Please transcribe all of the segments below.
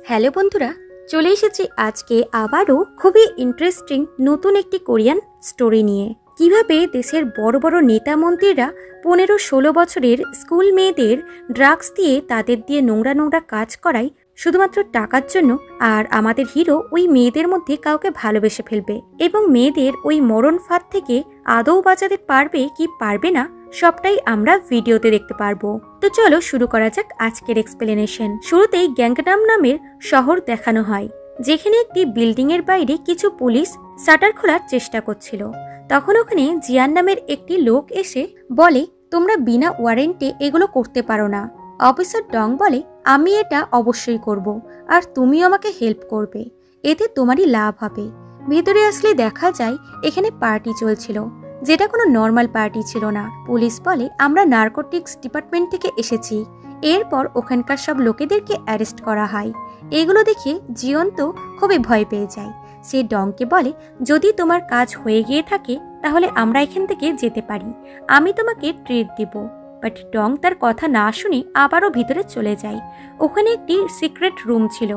Hello বন্ধুরা, চলে এসেছি আজকে আবারও খুবই ইন্টারেস্টিং নতুন একটি কোরিয়ান স্টোরি নিয়ে। কিভাবে দেশের বড় বড় নেতা মন্ত্রীরা 15-16 বছরের স্কুল মেয়েদের ড্রাগস দিয়ে তাদের দিয়ে নোংরা নোংরা কাজ করায় শুধুমাত্র টাকার জন্য, আর আমাদের হিরো ওই মেয়েদের মধ্যে কাউকে ভালোবেসে ফেলবে এবং মেয়েদের ওই মরণ ফাঁদ থেকে আদৌ বাঁচাতে পারবে কি পারবে না সবটাই আমরা ভিডিওতে দেখতে পারবো। তো চলো শুরু করা যাক আজকের এক্সপ্লেনেশন। শুরুতেই গ্যাংনাম নামের শহর দেখানো হয়, যেখানে একটি বিল্ডিং এর বাইরে কিছু পুলিশ শাটার খোলার চেষ্টা করছিল। তখন ওখানে জিয়ান নামের একটি লোক এসে বলে, তোমরা বিনা ওয়ারেন্টে এগুলো করতে পারো না। অফিসার ডং বলে, আমি এটা অবশ্যই করব, আর তুমিও আমাকে হেল্প করবে, এতে তোমারই লাভ হবে। ভেতরে আসলে দেখা যায় এখানে পার্টি চলছিল, যেটা কোনো নর্মাল পার্টি ছিল না। পুলিশ বলে, আমরা নার্কোটিক্স ডিপার্টমেন্ট থেকে এসেছি। এরপর ওখানকার সব লোকেদেরকে অ্যারেস্ট করা হয়। এগুলো দেখে জিয়ন তো খুবই ভয় পেয়ে যায়। সে ডংকে বলে, যদি তোমার কাজ হয়ে গিয়ে থাকে তাহলে আমরা এখান থেকে যেতে পারি, আমি তোমাকে ট্রিট দিব। বাট ডং তার কথা না শুনে আবারও ভিতরে চলে যায়। ওখানে একটি সিক্রেট রুম ছিল,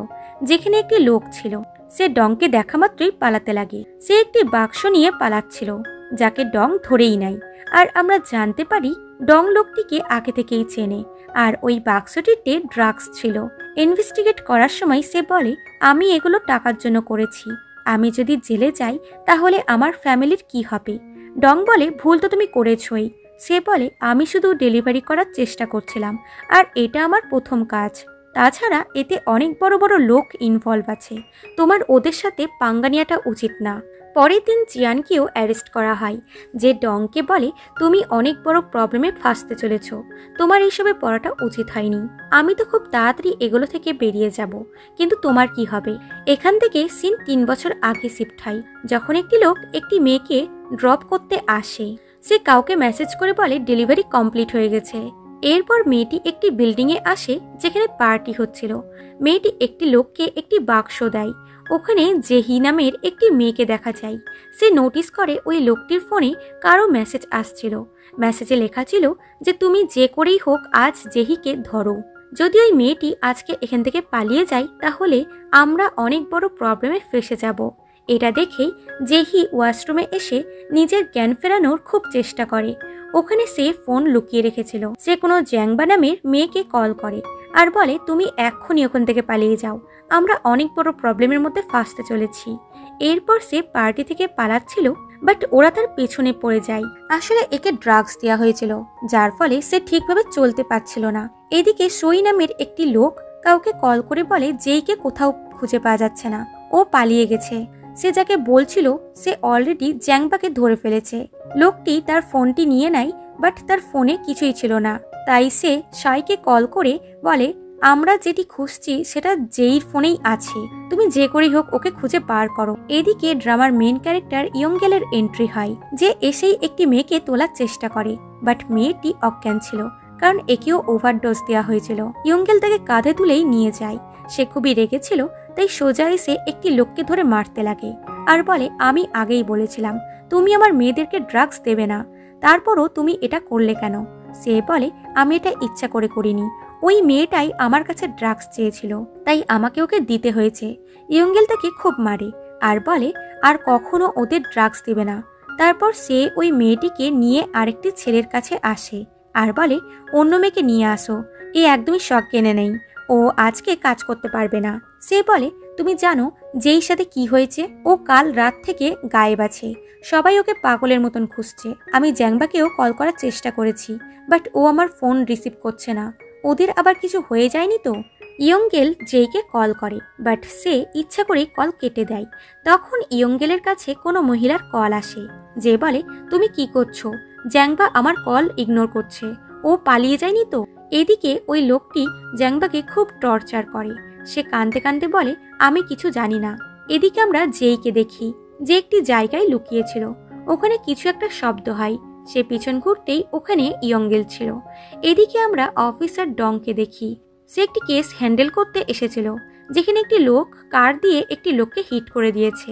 যেখানে একটি লোক ছিল। সে ডংকে দেখা মাত্রই পালাতে লাগে। সে একটি বাক্স নিয়ে পালাচ্ছিল, যাকে ডং ধরেই নাই। আর আমরা জানতে পারি ডং লোকটিকে আগে থেকেই চেনে, আর ওই বাক্সটিতে ড্রাগস ছিল। ইনভেস্টিগেট করার সময় সে বলে, আমি এগুলো টাকার জন্য করেছি, আমি যদি জেলে যাই তাহলে আমার ফ্যামিলির কি হবে। ডং বলে, ভুল তো তুমি করেছই। সে বলে, আমি শুধু ডেলিভারি করার চেষ্টা করছিলাম, আর এটা আমার প্রথম কাজ। তাছাড়া এতে অনেক বড় বড় লোক ইনভলভ আছে, তোমার ওদের সাথে পাঙ্গা নেওয়াটা উচিত না। পরের দিন জিয়ানকেও অ্যারেস্ট করা হয়, যে ডংকে বলে, তুমি অনেক বড় প্রবলেমে ফাঁসতে চলেছ, তোমার এইসবে পড়াটা উচিত হয়নি। আমি তো খুব তাড়াতাড়ি এগুলো থেকে বেরিয়ে যাব, কিন্তু তোমার কি হবে। এখান থেকে সিন 3 বছর আগে শিফট হয়, যখন একটি লোক একটি মেয়েকে ড্রপ করতে আসে। সে কাউকে মেসেজ করে বলে ডেলিভারি কমপ্লিট হয়ে গেছে। এরপর মেয়েটি একটি বিল্ডিংয়ে আসে, যেখানে পার্টি হচ্ছিল। মেয়েটি একটি লোককে একটি বাক্স দেয়। ওখানে জেহি নামের একটি মেয়েকে দেখা যায়। সে নোটিস করে ওই লোকটির ফোনে কারো মেসেজ আসছিল। মেসেজে লেখা ছিল যে তুমি যে করেই হোক আজ জেহিকে ধরো। যদি ওই মেয়েটি আজকে এখান থেকে পালিয়ে যায় তাহলে আমরা অনেক বড় প্রবলেমে ফেসে যাব। এটা দেখেই জেহি ওয়াশরুমে এসে নিজের জ্ঞান ফেরানোর খুব চেষ্টা করে। ওখানে সে ফোন লুকিয়ে রেখেছিল। সে কোনো জ্যাংবা নামের মেয়েকে কল করে আর বলে, তুমি এক্ষুনি ওখান থেকে পালিয়ে যাও, আমরা অনেক বড় প্রবলেমের মধ্যে ফাঁসতে চলেছি। এরপর সে পার্টি থেকে পালাচ্ছিল, বাট ওরা তার পেছনে পড়ে যায়। আসলে একে ড্রাগস দেওয়া হয়েছিল, যার ফলে সে ঠিকভাবে চলতে পারছিল না। এদিকে সই নামের একটি লোক কাউকে কল করে বলে, যেইকে কোথাও খুঁজে পাওয়া যাচ্ছে না, ও পালিয়ে গেছে। সে যাকে বলছিল সে অলরেডি জ্যাংবাকে ধরে ফেলেছে। লোকটি তার ফোনটি নিয়ে নেয়, বাট তার ফোনে কিছুই ছিল না। তাই সে সাইকে কল করে বলে, আমরা যেটি খুঁজছি সেটা যেই ফোনেই আছে, তুমি যে করেই হোক ওকে খুঁজে বার করো। এদিকে ড্রামার মেন ক্যারেক্টার ইয়ংগেলের এন্ট্রি হয়, যে এসেই একটি মেয়েকে তোলার চেষ্টা করে, বাট মেয়েটি অজ্ঞান ছিল, কারণ একেও ওভারডোজ দেওয়া হয়েছিল। ইয়ংগেল তাকে কাঁধে তুলেই নিয়ে যায়। সে খুবই রেগেছিল, তাই সোজা এসে একটি লোককে ধরে মারতে লাগে আর বলে, আমি আগেই বলেছিলাম তুমি আমার মেয়েদেরকে ড্রাগস দেবে না, তারপরও তুমি এটা করলে কেন। সে বলে, আমি এটা ইচ্ছা করে করিনি, ওই মেয়েটাই আমার কাছে ড্রাগস চেয়েছিল, তাই আমাকে ওকে দিতে হয়েছে। ইয়ংগেল তাকে খুব মারে আর বলে, আর কখনো ওদের ড্রাগস দেবে না। তারপর সে ওই মেয়েটিকে নিয়ে আরেকটি ছেলের কাছে আসে আর বলে, অন্য মেয়েকে নিয়ে আসো, এ একদমই শখ কেনে নেই, ও আজকে কাজ করতে পারবে না। সে বলে, তুমি জানো যেই সাথে কি হয়েছে, ও কাল রাত থেকে গায়েব আছে, সবাই ওকে পাগলের মতন খুঁজছে। আমি জ্যাংবাকেও কল করার চেষ্টা করেছি, বাট ও আমার ফোন রিসিভ করছে না, ওদের আবার কিছু হয়ে যায়নি তো। ইয়ংগেল জেইকে কল করে, বাট সে ইচ্ছা করেই কল কেটে দেয়। তখন ইয়ংগেলের কাছে কোনো মহিলার কল আসে, যে বলে, তুমি কি করছো, জ্যাংবা আমার কল ইগনোর করছে, ও পালিয়ে যায়নি তো। এদিকে ওই লোকটি জ্যাংবাকে খুব টর্চার করে। সে কাঁদতে কাঁদতে বলে, আমি কিছু জানি না। এদিকে আমরা জেইকে দেখি, যে একটি জায়গায় লুকিয়েছিল। ওখানে কিছু একটা শব্দ হয়, সে পিছন ঘুরতেই ওখানে ইয়ংগেল ছিল। এদিকে আমরা অফিসার ডংকে দেখি, সে একটি কেস হ্যান্ডেল করতে এসেছিল, যেখানে একটি লোক কার দিয়ে একটি লোককে হিট করে দিয়েছে।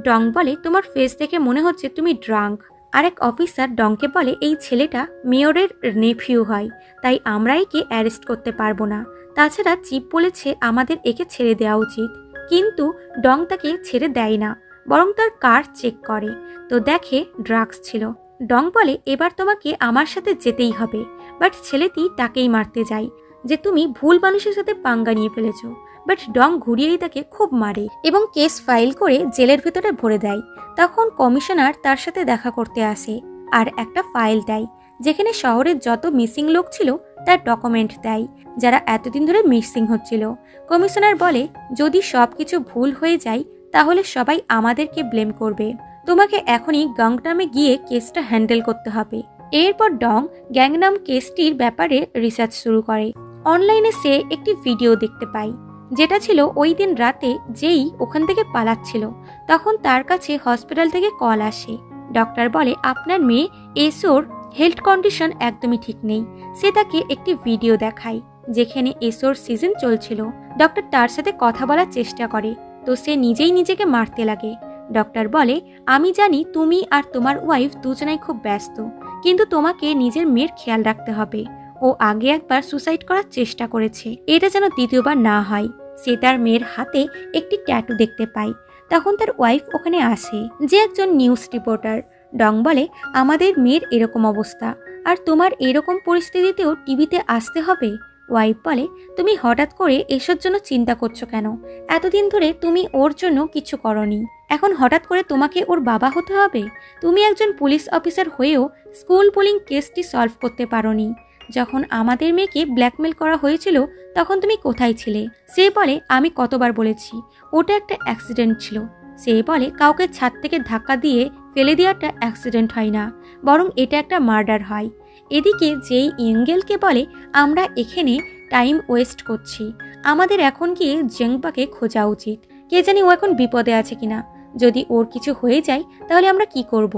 ডং বলে, তোমার ফেস দেখে মনে হচ্ছে তুমি ড্রাঙ্ক, আরেক অফিসার ডংকে বলে এই ছেলেটা মেয়রের নেফিউ হয়, তাই আমরা একে অ্যারেস্ট করতে পারবো না। তাছাড়া চিফ বলেছে আমাদের একে ছেড়ে দেওয়া উচিত। কিন্তু ডং তাকে ছেড়ে দেয় না, বরং তার কার চেক করে, তো দেখে ড্রাগস ছিল। ডং বলে এবার তোমাকে আমার সাথে যেতেই হবে। বাট ছেলেটি তাকেই মারতে যায় যে তুমি ভুল মানুষের সাথে পাঙ্গা নিয়ে ফেলেছ। বাট ডং ঘুরিয়েই তাকে খুব মারে এবং কেস ফাইল করে জেলের ভেতরে ভরে দেয়। তখন কমিশনার তার সাথে দেখা করতে আসে আর একটা ফাইল দেয় যেখানে শহরের যত মিসিং লোক ছিল তার ডকুমেন্ট দেয়, যারা এতদিন ধরে মিসিং হচ্ছিল। কমিশনার বলে যদি সবকিছু ভুল হয়ে যায় তাহলে সবাই আমাদেরকে ব্লেম করবে, তোমাকে এখনই গ্যাংনামে গিয়ে কেসটা হ্যান্ডেল করতে হবে। এরপর ডং গ্যাংনাম কেসটির ব্যাপারে রিসার্চ শুরু করে। অনলাইনে সে একটি ভিডিও দেখতে পায় যেটা ছিল ওই দিন রাতে যেই ওখান থেকে পালাচ্ছিল তখন তার কাছে হসপিটাল থেকে কল আসে। ডক্টর বলে আপনার মেয়ে এসোর হেলথ কন্ডিশন একদমই ঠিক নেই। সে তাকে একটি ভিডিও দেখায় যেখানে এসোর সিজন চলছিল। ডক্টর তার সাথে কথা বলার চেষ্টা করে, তো সে নিজেই নিজেকে মারতে লাগে। ডক্টর বলে আমি জানি তুমি আর তোমার ওয়াইফ দুজনাই খুব ব্যস্ত, কিন্তু তোমাকে নিজের মেয়ের খেয়াল রাখতে হবে। ও আগে একবার সুসাইড করার চেষ্টা করেছে, এটা যেন দ্বিতীয়বার না হয়। সে তার মেয়ের হাতে একটি ট্যাটু দেখতে পায়। তখন তার ওয়াইফ ওখানে আসে, যে একজন নিউজ রিপোর্টার। ডং বলে আমাদের মেয়ের এরকম অবস্থা আর তোমার এরকম পরিস্থিতিতেও টিভিতে আসতে হবে। ওয়াইফ বলে তুমি হঠাৎ করে এসব জন্য চিন্তা করছো কেন? এতদিন ধরে তুমি ওর জন্য কিছু করনি, এখন হঠাৎ করে তোমাকে ওর বাবা হতে হবে? তুমি একজন পুলিশ অফিসার হয়েও স্কুল পুলিং কেসটি সলভ করতে পারোনি। যখন আমাদের মেয়েকে ব্ল্যাকমেল করা হয়েছিল তখন তুমি কোথায় ছিলে? সে বলে আমি কতবার বলেছি ওটা একটা অ্যাক্সিডেন্ট ছিল। সে বলে কাউকে ছাদ থেকে ধাক্কা দিয়ে ফেলে দেওয়াটা অ্যাক্সিডেন্ট হয় না, বরং এটা একটা মার্ডার হয়। এদিকে যেই এঙ্গেলকে বলে আমরা এখানে টাইম ওয়েস্ট করছি, আমাদের এখন গিয়ে জেংবাকে খোঁজা উচিত। কে জানি ও এখন বিপদে আছে কিনা, যদি ওর কিছু হয়ে যায় তাহলে আমরা কি করব?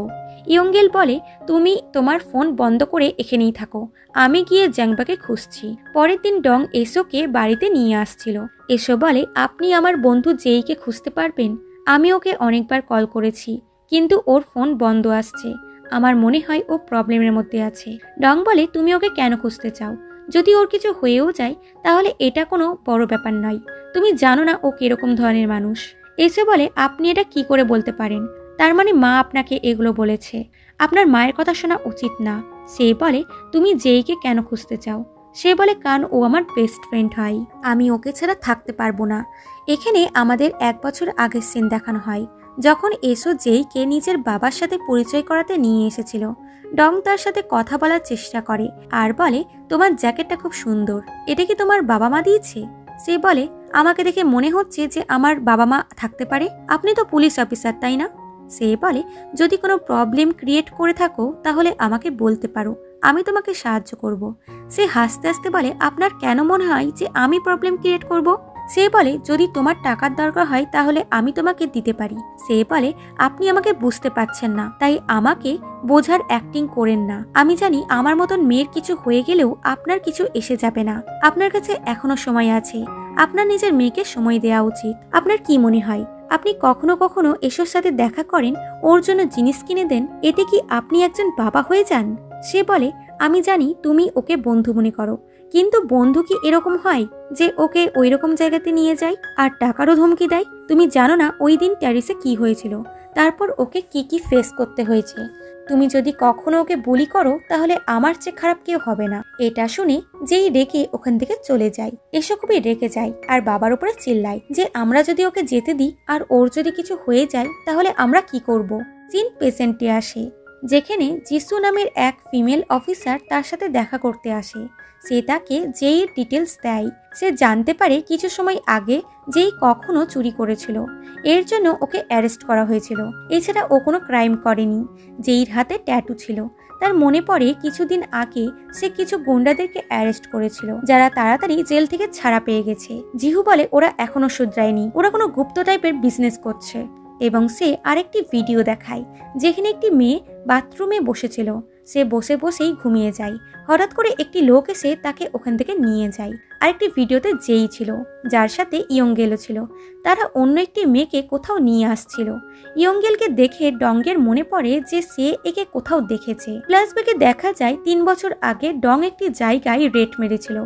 ইয়ঙ্গেল বলে তুমি তোমার ফোন বন্ধ করে এখানেই থাকো, আমি গিয়ে জ্যাংবাকে খুঁজছি। পরের দিন ডং এসোকে বাড়িতে নিয়ে আসছিল। এসো বলে আপনি আমার বন্ধু জেইকে খুঁজতে পারবেন? আমি ওকে অনেকবার কল করেছি কিন্তু ওর ফোন বন্ধ আসছে, আমার মনে হয় ও প্রবলেমের মধ্যে আছে। ডং বলে তুমি ওকে কেন খুঁজতে চাও? যদি ওর কিছু হয়েও যায় তাহলে এটা কোনো বড় ব্যাপার নয়, তুমি জানো না ও কিরকম ধরনের মানুষ। এসে বলে আপনি এটা কি করে বলতে পারেন? তার মানে মা আপনাকে এগুলো বলেছে, আপনার মায়ের কথা শোনা উচিত না। সে বলে তুমি জেইকে কেন খুঁজতে চাও? সে বলে কারণ ও আমার বেস্ট ফ্রেন্ড হয়, আমি ওকে ছাড়া থাকতে পারবো না। এখানে আমাদের 1 বছর আগের সিন দেখানো হয় যখন এসো জেইকে নিজের বাবার সাথে পরিচয় করাতে নিয়ে এসেছিল। ডং তার সাথে কথা বলার চেষ্টা করে আর বলে তোমার জ্যাকেটটা খুব সুন্দর, এটা কি তোমার বাবা মা দিয়েছে? সে বলে আমাকে দেখে মনে হচ্ছে যে আমার বাবা মা থাকতে পারে, আপনি তো পুলিশ অফিসার তাই না? সে বলে যদি কোনো প্রবলেম ক্রিয়েট করে থাকো তাহলে আমাকে বলতে পারো, আমি তোমাকে সাহায্য করব। সে হাসতে হাসতে বলে আপনার কেন মনে হয় যে আমি প্রবলেম ক্রিয়েট করব? সে বলে যদি তোমার টাকার দরকার হয় তাহলে আমি তোমাকে দিতে পারি। সে বলে আপনি আমাকে বুঝতে পারছেন না, তাই আমাকে বোঝার অ্যাক্টিং করেন না। আমি জানি আমার মতন মেয়ের কিছু হয়ে গেলেও আপনার কিছু এসে যাবে না, আপনার কাছে এখনো সময় আছে, আপনার নিজের মেয়েকে সময় দেওয়া উচিত। আপনার কি মনে হয় আপনি কখনো কখনো এসোর সাথে দেখা করেন, ওর জন্য জিনিস কিনে দেন, এতে কি আপনি একজন বাবা হয়ে যান? সে বলে আমি জানি তুমি ওকে বন্ধু মনে করো, কিন্তু বন্ধু কি এরকম হয় যে ওকে ওই রকম জায়গাতে নিয়ে যায় আর টাকারও ধমকি দেয়? তুমি জানো না ওই দিন প্যারিসে কি হয়েছিল, তারপর ওকে কি কি ফেস করতে হয়েছে। তুমি যদি কখনো ওকে বুলি করো তাহলে আমার চেয়ে খারাপ কেউ হবে না। এটা শুনে যেই রেগে ওখান থেকে চলে যায়। এসো খুবই রেগে যায় আর বাবার উপরে চিল্লায় যে আমরা যদি ওকে যেতে দিই আর ওর যদি কিছু হয়ে যায় তাহলে আমরা কি করব। চিন পেশেন্টে আসে যেখানে যিশু নামের এক ফিমেল অফিসার তার সাথে দেখা করতে আসে। সে তাকে যেই ডিটেলস দেয়। সে জানতে পারে কিছু সময় আগে যেই কখনো চুরি করেছিল, এর জন্য ওকে অ্যারেস্ট করা হয়েছিল। এছাড়া ও কোনো ক্রাইম করেনি। যেইর হাতে ট্যাটু ছিল। তার মনে পড়ে কিছুদিন আগে সে কিছু গুন্ডাদেরকে অ্যারেস্ট করেছিল যারা তাড়াতাড়ি জেল থেকে ছাড়া পেয়ে গেছে। জিহু বলে ওরা এখনো শুধরায়নি, ওরা কোনো গুপ্ত টাইপের বিজনেস করছে। এবং সে আরেকটি ভিডিও দেখায় যেখানে একটি মেয়ে বাথরুমে বসেছিল। সে বসে বসেই ঘুমিয়ে যায়। হঠাৎ করে একটি লোক এসে তাকে ওখান থেকে নিয়ে যায় আরেকটি ভিডিওতে যেই ছিল, যার সাথে ইয়ংগেলও ছিল, তারা অন্য একটি মেয়েকে কোথাও নিয়ে আসছিল। ইয়ংগেলকে দেখে ডংয়ের মনে পড়ে যে সে একে কোথাও দেখেছে। ফ্ল্যাশব্যাকে দেখা যায় 3 বছর আগে ডং একটি জায়গায় রেড মেরেছিল।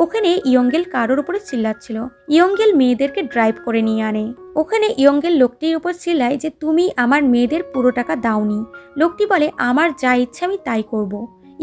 ওখানে ইয়ংগেল কারোর উপরে চিল্লাচ্ছিল। ইয়ংগেল মেয়েদেরকে ড্রাইভ করে নিয়ে আনে। ওখানে ইয়ংগেল লোকটির উপর চিল্লায় যে তুমি আমার মেয়েদের পুরো টাকা দাওনি। লোকটি বলে আমার যা ইচ্ছা আমি তাই করব।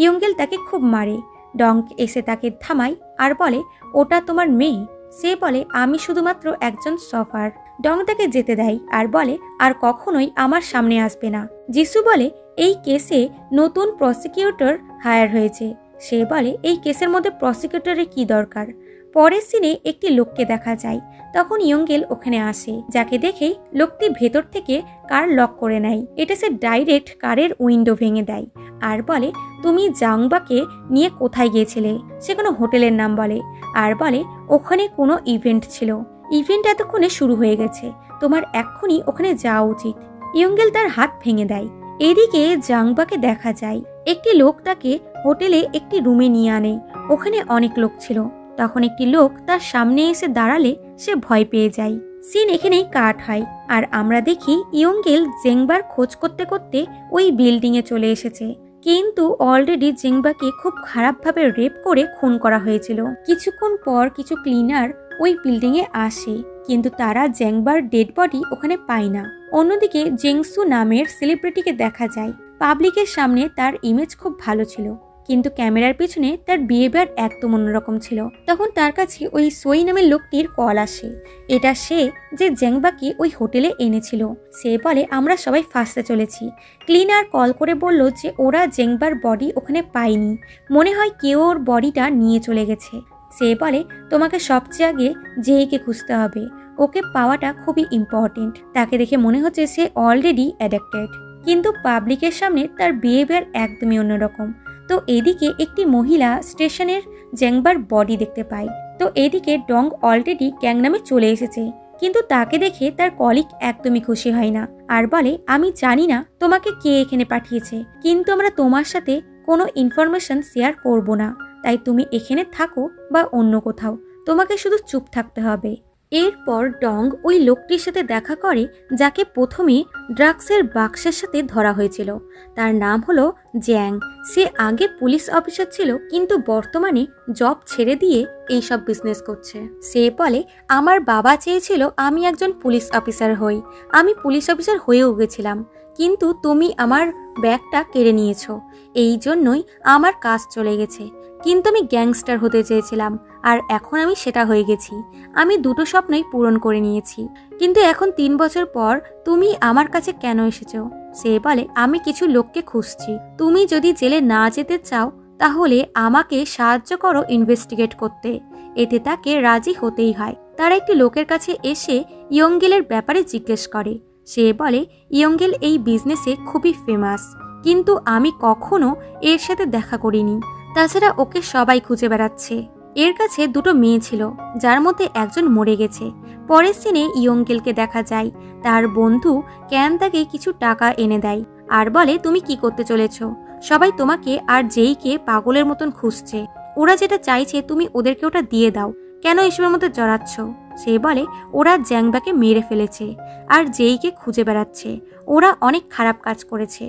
ইয়ংগেল তাকে খুব মারে। ডং এসে তাকে থামায় আর বলে ওটা তোমার মেয়ে। সে বলে আমি শুধুমাত্র একজন সফার। ডং তাকে যেতে দেয় আর বলে আর কখনোই আমার সামনে আসবে না। যিশু বলে এই কেসে নতুন প্রসিকিউটর হায়ার হয়েছে। সে বলে এই কেসের মধ্যে প্রসিকিউটরের কি দরকার। পরের সিনে একটি লোককে দেখা যায়। তখন ইয়ংগেল ওখানে আসে, যাকে দেখেই লোকটি ভেতর থেকে কার লক করে নেয়। এটা সে ডাইরেক্ট কারের উইন্ডো ভেঙে দেয় আর বলে তুমি জাংবাকে নিয়ে কোথায় গিয়েছিলে। সে কোনো হোটেলের নাম বলে আর বলে ওখানে কোনো ইভেন্ট ছিল। ইভেন্ট এতক্ষণে শুরু হয়ে গেছে, তোমার এক্ষুনি ওখানে যাওয়া উচিত। ইয়ংগেল তার হাত ভেঙে দেয়। এদিকে জাংবাকে দেখা যায় একটি লোক তাকে হোটেলে একটি রুমে নিয়ে আনে। ওখানে অনেক লোক ছিল। তখন একটি লোক তার সামনে এসে দাঁড়ালে সে ভয় পেয়ে যায়। সিন এখানেই কাট হয় আর আমরা দেখি ইয়ংগেল জেংবার খোঁজ করতে করতে ওই বিল্ডিংয়ে চলে এসেছে। কিন্তু অলরেডি জেংবাকে খুব খারাপভাবে রেপ করে খুন করা হয়েছিল। কিছুক্ষণ পর কিছু ক্লিনার ওই বিল্ডিংয়ে আসে, কিন্তু তারা জেংবার ডেড বডি ওখানে পায় না। অন্যদিকে জেংসু নামের সেলিব্রিটিকে দেখা যায়। পাবলিকের সামনে তার ইমেজ খুব ভালো ছিল, কিন্তু ক্যামেরার পিছনে তার বিহেভিয়ার একদম অন্যরকম ছিল। তখন তার কাছে ওই সোই নামের লোকটির কল আসে। এটা সে যে জেংবাকে ওই হোটেলে এনেছিল। সে বলে আমরা সবাই ফাঁসতে চলেছি। ক্লিনার কল করে বলল যে ওরা জেংবার বডি ওখানে পায়নি, মনে হয় কেউ ওর বডিটা নিয়ে চলে গেছে। সে বলে তোমাকে সবচেয়ে আগে জেইকে খুঁজতে হবে, ওকে পাওয়াটা খুবই ইম্পর্টেন্ট। তাকে দেখে মনে হচ্ছে সে অলরেডি অ্যাডিক্টেড, কিন্তু পাবলিকের সামনে তার বিহেভিয়ার একদমই অন্যরকম। তো এদিকে একটি মহিলা স্টেশনের জেংবার বডি দেখতে পায়। তো এদিকে ডং অলরেডি গ্যাংনামে চলে এসেছে, কিন্তু তাকে দেখে তার কলিগ একদমই খুশি হয় না আর বলে আমি জানি না তোমাকে কে এখানে পাঠিয়েছে, কিন্তু আমরা তোমার সাথে কোনো ইনফরমেশন শেয়ার করব না। তাই তুমি এখানে থাকো বা অন্য কোথাও, তোমাকে শুধু চুপ থাকতে হবে। এরপর ডং ওই লোকটির সাথে দেখা করে যাকে প্রথমে ড্রাগসের বাক্সের সাথে ধরা হয়েছিল। তার নাম হলো জ্যাং। সে আগে পুলিশ অফিসার ছিল, কিন্তু বর্তমানে জব ছেড়ে দিয়ে এইসব বিজনেস করছে। সে বলে আমার বাবা চেয়েছিল আমি একজন পুলিশ অফিসার হই, আমি পুলিশ অফিসার হয়েও গেছিলাম, কিন্তু তুমি আমার ব্যাগটা কেড়ে নিয়েছো, এই জন্যই আমার কাজ চলে গেছে। কিন্তু আমি গ্যাংস্টার হতে চেয়েছিলাম আর এখন আমি সেটা হয়ে গেছি। আমি দুটো স্বপ্নই পূরণ করে নিয়েছি, কিন্তু এখন 3 বছর পর তুমি আমার কাছে কেন এসেছো? সে বলে আমি কিছু লোককে খুঁজছি, তুমি যদি জেলে না যেতে চাও তাহলে আমাকে সাহায্য করো ইনভেস্টিগেট করতে। এতে তাকে রাজি হতেই হয়। তারা একটি লোকের কাছে এসে ইয়ংগেলের ব্যাপারে জিজ্ঞেস করে। সে বলে ইয়ংগেল এই বিজনেসে খুবই ফেমাস, কিন্তু আমি কখনো এর সাথে দেখা করিনি। তাছাড়া ওকে সবাই খুঁজে বেড়াচ্ছে। এর কাছে দুটো মেয়ে ছিল, যার মধ্যে একজন মরে গেছে। পরের সিনে ইয়ংগেলকে দেখা যায়। তার বন্ধু ক্যান তাকে কিছু টাকা এনে দেয় আর বলে তুমি কি করতে চলেছ? সবাই তোমাকে আর জেইকে পাগলের মতন খুঁজছে। ওরা যেটা চাইছে তুমি ওদেরকে ওটা দিয়ে দাও, কেন এসবের মধ্যে জড়াচ্ছ? সে বলে ওরা জ্যাংবাকে মেরে ফেলেছে আর জেইকে খুঁজে বেড়াচ্ছে। ওরা অনেক খারাপ কাজ করেছে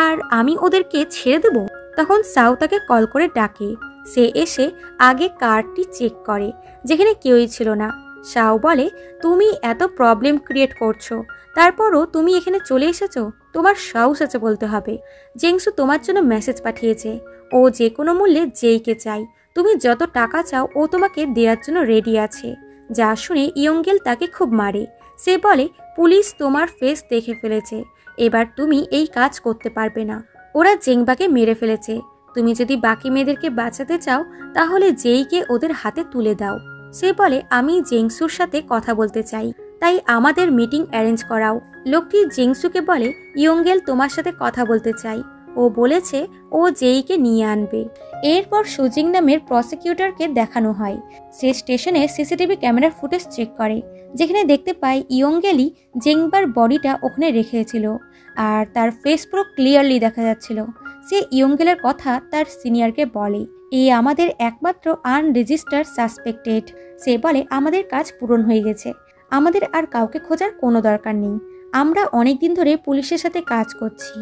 আর আমি ওদেরকে ছেড়ে দেব? তখন সাউ তাকে কল করে ডাকে। সে এসে আগে কার্ডটি চেক করে, যেখানে কেউই ছিল না। সাউ বলে তুমি এত প্রবলেম ক্রিয়েট করছো, তারপরও তুমি এখানে চলে এসেছো, তোমার সাহস আছে বলতে হবে। জেংসু তোমার জন্য মেসেজ পাঠিয়েছে, ও যে কোনো মূল্যে জেইকে চাই, তুমি যত টাকা চাও ও তোমাকে দেওয়ার জন্য রেডি আছে। যা শুনে ইয়ংগেল তাকে খুব মারে। সে বলে পুলিশ তোমার ফেস দেখে ফেলেছে, এবার তুমি এই কাজ করতে পারবে না। ওরা জেংবাকে মেরে ফেলেছে, তুমি যদি বাকি মেয়েদেরকে বাঁচাতে চাও তাহলে জেইকে ওদের হাতে তুলে দাও। সে বলে আমি জেংসুর সাথে কথা বলতে চাই, তাই আমাদের মিটিং অ্যারেঞ্জ করাও। লোকটি জেংসুকে বলে ইয়ংগেল তোমার সাথে কথা বলতে চাই, ও বলেছে ও জেইকে নিয়ে আনবে। এরপর সুজিং নামের প্রসিকিউটরকে দেখানো হয়। সে স্টেশনে সিসিটিভি ক্যামেরার ফুটেজ চেক করে, যেখানে দেখতে পায় ইয়ংগেলই জেংবার বডিটা ওখানে রেখেছিল আর তার ফেস পুরো ক্লিয়ারলি দেখা যাচ্ছিল। সে ইয়ংগেলের কথা তার সিনিয়রকে বলে আমাদের একমাত্র আনরেজিস্টার্ড সাসপেক্টেড। সে বলে আমাদের কাজ পূরণ হয়ে গেছে, আমাদের আর কাউকে খোঁজার কোনো দরকার নেই, আমরা অনেক দিন ধরে পুলিশের সাথে কাজ করছি।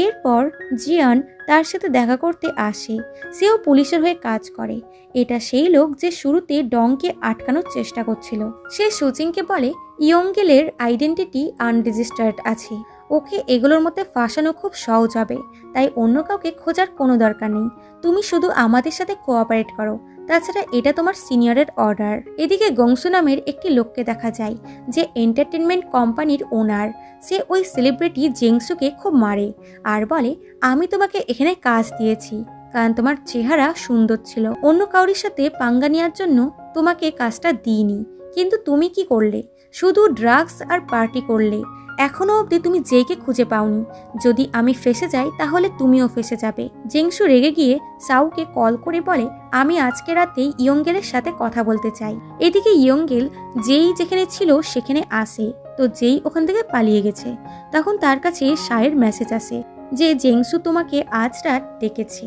এরপর জিয়ান তার সাথে দেখা করতে আসে, সেও পুলিশের হয়ে কাজ করে। এটা সেই লোক যে শুরুতে ডংকে আটকানোর চেষ্টা করছিল। সে সুচিংকে বলে ইয়ংগেলের আইডেন্টিটি আনরেজিস্টার্ড আছে, ওকে এগুলোর মধ্যে ফাঁসানো খুব সহজ হবে, তাই অন্য কাউকে খোঁজার কোনো দরকার নেই, তুমি শুধু আমাদের সাথে কোঅপারেট করো, তাছাড়া এটা তোমার সিনিয়রের অর্ডার। এদিকে গংসু নামের একটি লোককে দেখা যায় যে এন্টারটেনমেন্ট কোম্পানির ওনার। সে ওই সেলিব্রিটি জেংসুকে খুব মারে আর বলে আমি তোমাকে এখানে কাজ দিয়েছি কারণ তোমার চেহারা সুন্দর ছিল, অন্য কাউরির সাথে পাঙ্গা নেওয়ার জন্য তোমাকে কাজটা দিইনি, কিন্তু তুমি কি করলে, শুধু ড্রাগস আর পার্টি করলে, এখনো অবধি তুমি জেকে খুঁজে পাওনি, যদি আমি ফেসে যাই তাহলে তুমিও ফেসে যাবে। জেংসু রেগে গিয়ে সাউকে কল করে বলে আমি আজকে রাতেই ইয়ংগেলের সাথে কথা বলতে চাই। এদিকে ইয়ংগেল যেই যেখানে ছিল সেখানে আসে, তো যেই ওখান থেকে পালিয়ে গেছে তখন তার কাছে শায়ের মেসেজ আসে যে জেংসু তোমাকে আজ রাত ডেকেছে।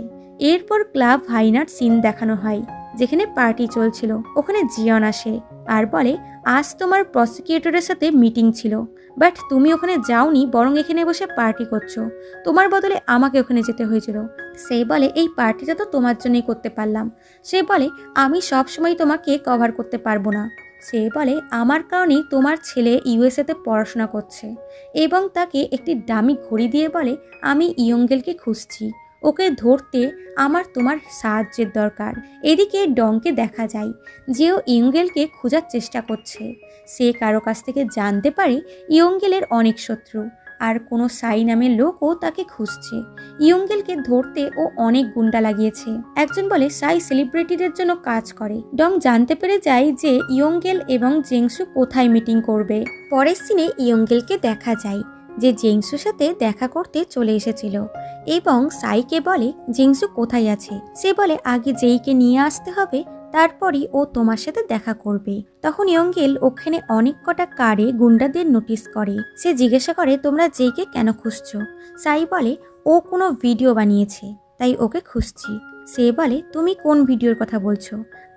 এরপর ক্লাব হাইনার সিন দেখানো হয় যেখানে পার্টি চলছিল। ওখানে জিয়ন আসে আর বলে আজ তোমার প্রসিকিউটরের সাথে মিটিং ছিল, বাট তুমি ওখানে যাওনি, বরং এখানে বসে পার্টি করছো, তোমার বদলে আমাকে ওখানে যেতে হয়েছিল। সে বলে এই পার্টিটা তো তোমার জন্যই করতে পারলাম। সে বলে আমি সবসময় তোমাকে কভার করতে পারবো না। সে বলে আমার কারণেই তোমার ছেলে ইউএসএতে পড়াশোনা করছে, এবং তাকে একটি দামি ঘড়ি দিয়ে বলে আমি ইয়ংগেলকে খুঁজছি, ওকে ধরতে আমার তোমার সাহায্যের দরকার। এদিকে ডংকে দেখা যায় যে ও ইয়ংগেলকে খোঁজার চেষ্টা করছে। সে কারো কাছ থেকে জানতে পারে ইয়ংগেলের অনেক শত্রু আর কোনো সাই নামের লোকও তাকে খুঁজছে। ইয়ংগেলকে ধরতে ও অনেক গুন্ডা লাগিয়েছে। একজন বলে সাই সেলিব্রিটিদের জন্য কাজ করে। ডং জানতে পেরে যায় যে ইয়ংগেল এবং জেংসু কোথায় মিটিং করবে। পরের সিনে ইয়ংগেলকে দেখা যায় যে জেংসুর সাথে দেখা করতে চলে এসেছিল এবং সাইকে বলে জেংসু কোথায় আছে। সে বলে আগে যেইকে নিয়ে আসতে হবে, তারপরই ও তোমার সাথে দেখা করবে। তখন ইয়ংগেল ওখানে অনেক কটা কারে গুন্ডাদের নোটিস করে। সে জিজ্ঞাসা করে তোমরা যেইকে কেন খুঁজছো। সাই বলে ও কোনো ভিডিও বানিয়েছে তাই ওকে খুঁজছি। সে বলে তুমি কোন ভিডিওর কথা বলছো,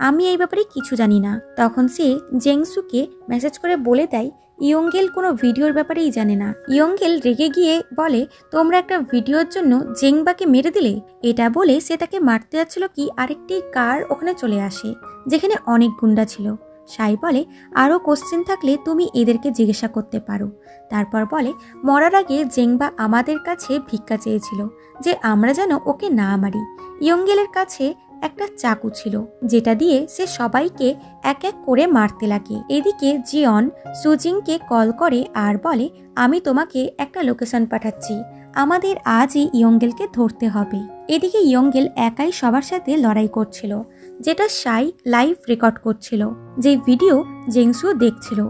আমি এই ব্যাপারে কিছু জানি না। তখন সে জেংসুকে মেসেজ করে বলে দেয় ইয়ংগেল কোনো ভিডিওর ব্যাপারেই জানে না। ইয়ংগেল রেগে গিয়ে বলে তোমরা একটা ভিডিওর জন্য জেংবাকে মেরে দিলে। এটা বলে সে তাকে মারতে যাচ্ছিল কি আরেকটি কার ওখানে চলে আসে যেখানে অনেক গুন্ডা ছিল। সাই বলে আরও কোশ্চেন থাকলে তুমি এদেরকে জিজ্ঞাসা করতে পারো। তারপর বলে মরার আগে জেংবা আমাদের কাছে ভিক্ষা চেয়েছিল যে আমরা যেন ওকে না মারি। ইয়ংগেলের কাছে একটা চাকু ছিল যেটা দিয়ে সে সবাইকে এক এক করে মারতে লাগে। এদিকে জিয়ন সুজিংকে কল করে আর বলে আমি তোমাকে একটা লোকেশন পাঠাচ্ছি, আমাদের আজই ইয়ংগেলকে ধরতে হবে। এদিকে ইয়ংগেল একাই সবার সাথে লড়াই করছিল, যেটা সাই লাইভ রেকর্ড করছিল, যে ভিডিও জেংসুও দেখছিল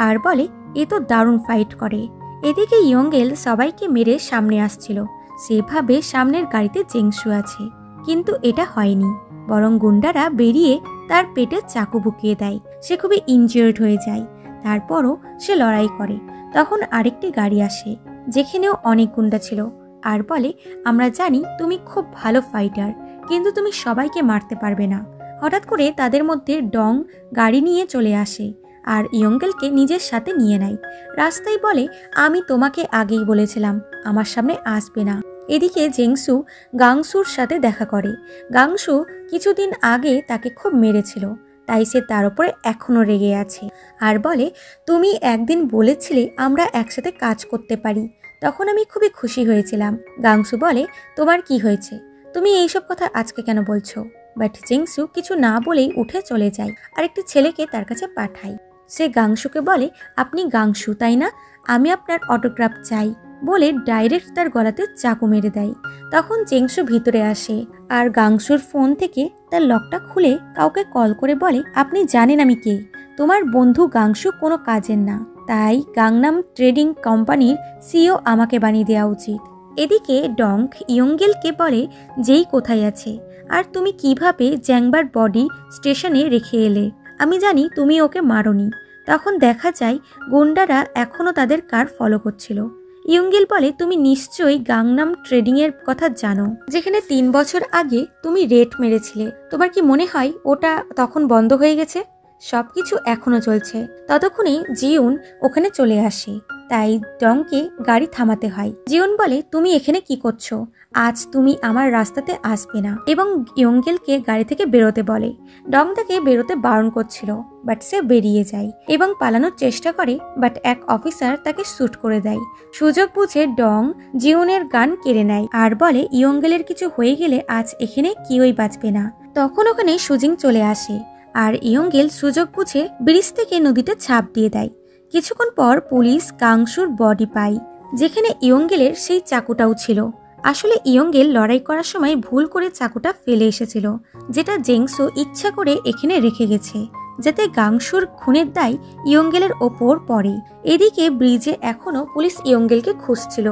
আর বলে এ তো দারুণ ফাইট করে। এদিকে ইয়ংগেল সবাইকে মেরে সামনে আসছিল। সেভাবে সামনের গাড়িতে জেংসু আছে, কিন্তু এটা হয়নি, বরং গুন্ডারা বেরিয়ে তার পেটে চাকু বুকিয়ে দেয়। সে খুবই ইনজিওর্ড হয়ে যায়। তারপরও সে লড়াই করে। তখন আরেকটি গাড়ি আসে যেখানেও অনেক গুন্ডা ছিল আর বলে আমরা জানি তুমি খুব ভালো ফাইটার, কিন্তু তুমি সবাইকে মারতে পারবে না। হঠাৎ করে তাদের মধ্যে ডং গাড়ি নিয়ে চলে আসে আর ইয়ংগেলকে নিজের সাথে নিয়ে নেয়। রাস্তায় বলে আমি তোমাকে আগেই বলেছিলাম আমার সামনে আসবে না। এদিকে জেংসু গাংসুর সাথে দেখা করে। গাংসু কিছুদিন আগে তাকে খুব মেরেছিল, তাই সে তার উপরে এখনও রেগে আছে আর বলে তুমি একদিন বলেছিলে আমরা একসাথে কাজ করতে পারি, তখন আমি খুবই খুশি হয়েছিলাম। গাংসু বলে তোমার কি হয়েছে, তুমি এইসব কথা আজকে কেন বলছো। বাট জেংসু কিছু না বলেই উঠে চলে যায় আর একটি ছেলেকে তার কাছে পাঠায়। সে গাংসুকে বলে আপনি গাংসু তাই না, আমি আপনার অটোগ্রাফ চাই বলে ডাইরেক্ট তার গলাতে চাকু মেরে দেয়। তখন জেংসু ভিতরে আসে আর গাংসুর ফোন থেকে তার লকটা খুলে কাউকে কল করে বলে আপনি জানেন আমি কে, তোমার বন্ধু গাংসু কোনো কাজের না, তাই গাংনাম ট্রেডিং কোম্পানির সিইও আমাকে বানিয়ে দেওয়া উচিত। এদিকে ডং ইয়ংগেলকে বলে যেই কোথায় আছে আর তুমি কিভাবে জ্যাংবার বডি স্টেশনে রেখে এলে, আমি জানি তুমি ওকে মারোনি। তখন দেখা যায় গুন্ডারা এখনও তাদের কার ফলো করছিল ইয়ঙ্গেল বলে, তুমি নিশ্চয়ই গাংনাম ট্রেডিং এর কথা জানো, যেখানে 3 বছর আগে তুমি রেট মেরেছিলে। তোমার কি মনে হয় ওটা তখন বন্ধ হয়ে গেছে? সবকিছু এখনো চলছে। ততক্ষণে জিউন ওখানে চলে আসে, তাই ডংকে গাড়ি থামাতে হয়। জিউন বলে, তুমি এখানে কি করছো? আজ তুমি আমার রাস্তাতে আসবে না, এবং ইয়ঙ্গেলকে গাড়ি থেকে বেরোতে বলে। ডং তাকে বেরোতে বারণ করছিল, বাট সে বেরিয়ে যায় এবং পালানোর চেষ্টা করে, বাট এক অফিসার তাকে শুট করে দেয়। সুযোগ বুঝে ডং জিউনের গান কেড়ে নেয় আর বলে, ইয়ঙ্গেলের কিছু হয়ে গেলে আজ এখানে কেউই বাঁচবে না। তখন ওখানে সুজিং চলে আসে আর ইয়ঙ্গেল সুযোগ বুঝে ব্রিজ থেকে নদীতে ঝাঁপ দিয়ে দেয়। কিছুক্ষণ পর পুলিশ গাংশুর বডি পায়, যেখানে ইয়ঙ্গেলের সেই চাকুটাও ছিল। আসলে ইয়ঙ্গেল লড়াই করার সময় ভুল করে চাকুটা ফেলে এসেছিল, যেটা জেংসু ইচ্ছা করে এখানে রেখে গেছে, যাতে গাংশুর খুনের দায় ইয়ঙ্গেলের ওপর পড়ে। এদিকে ব্রিজে এখনো পুলিশ ইয়ঙ্গেলকে খুঁজছিল।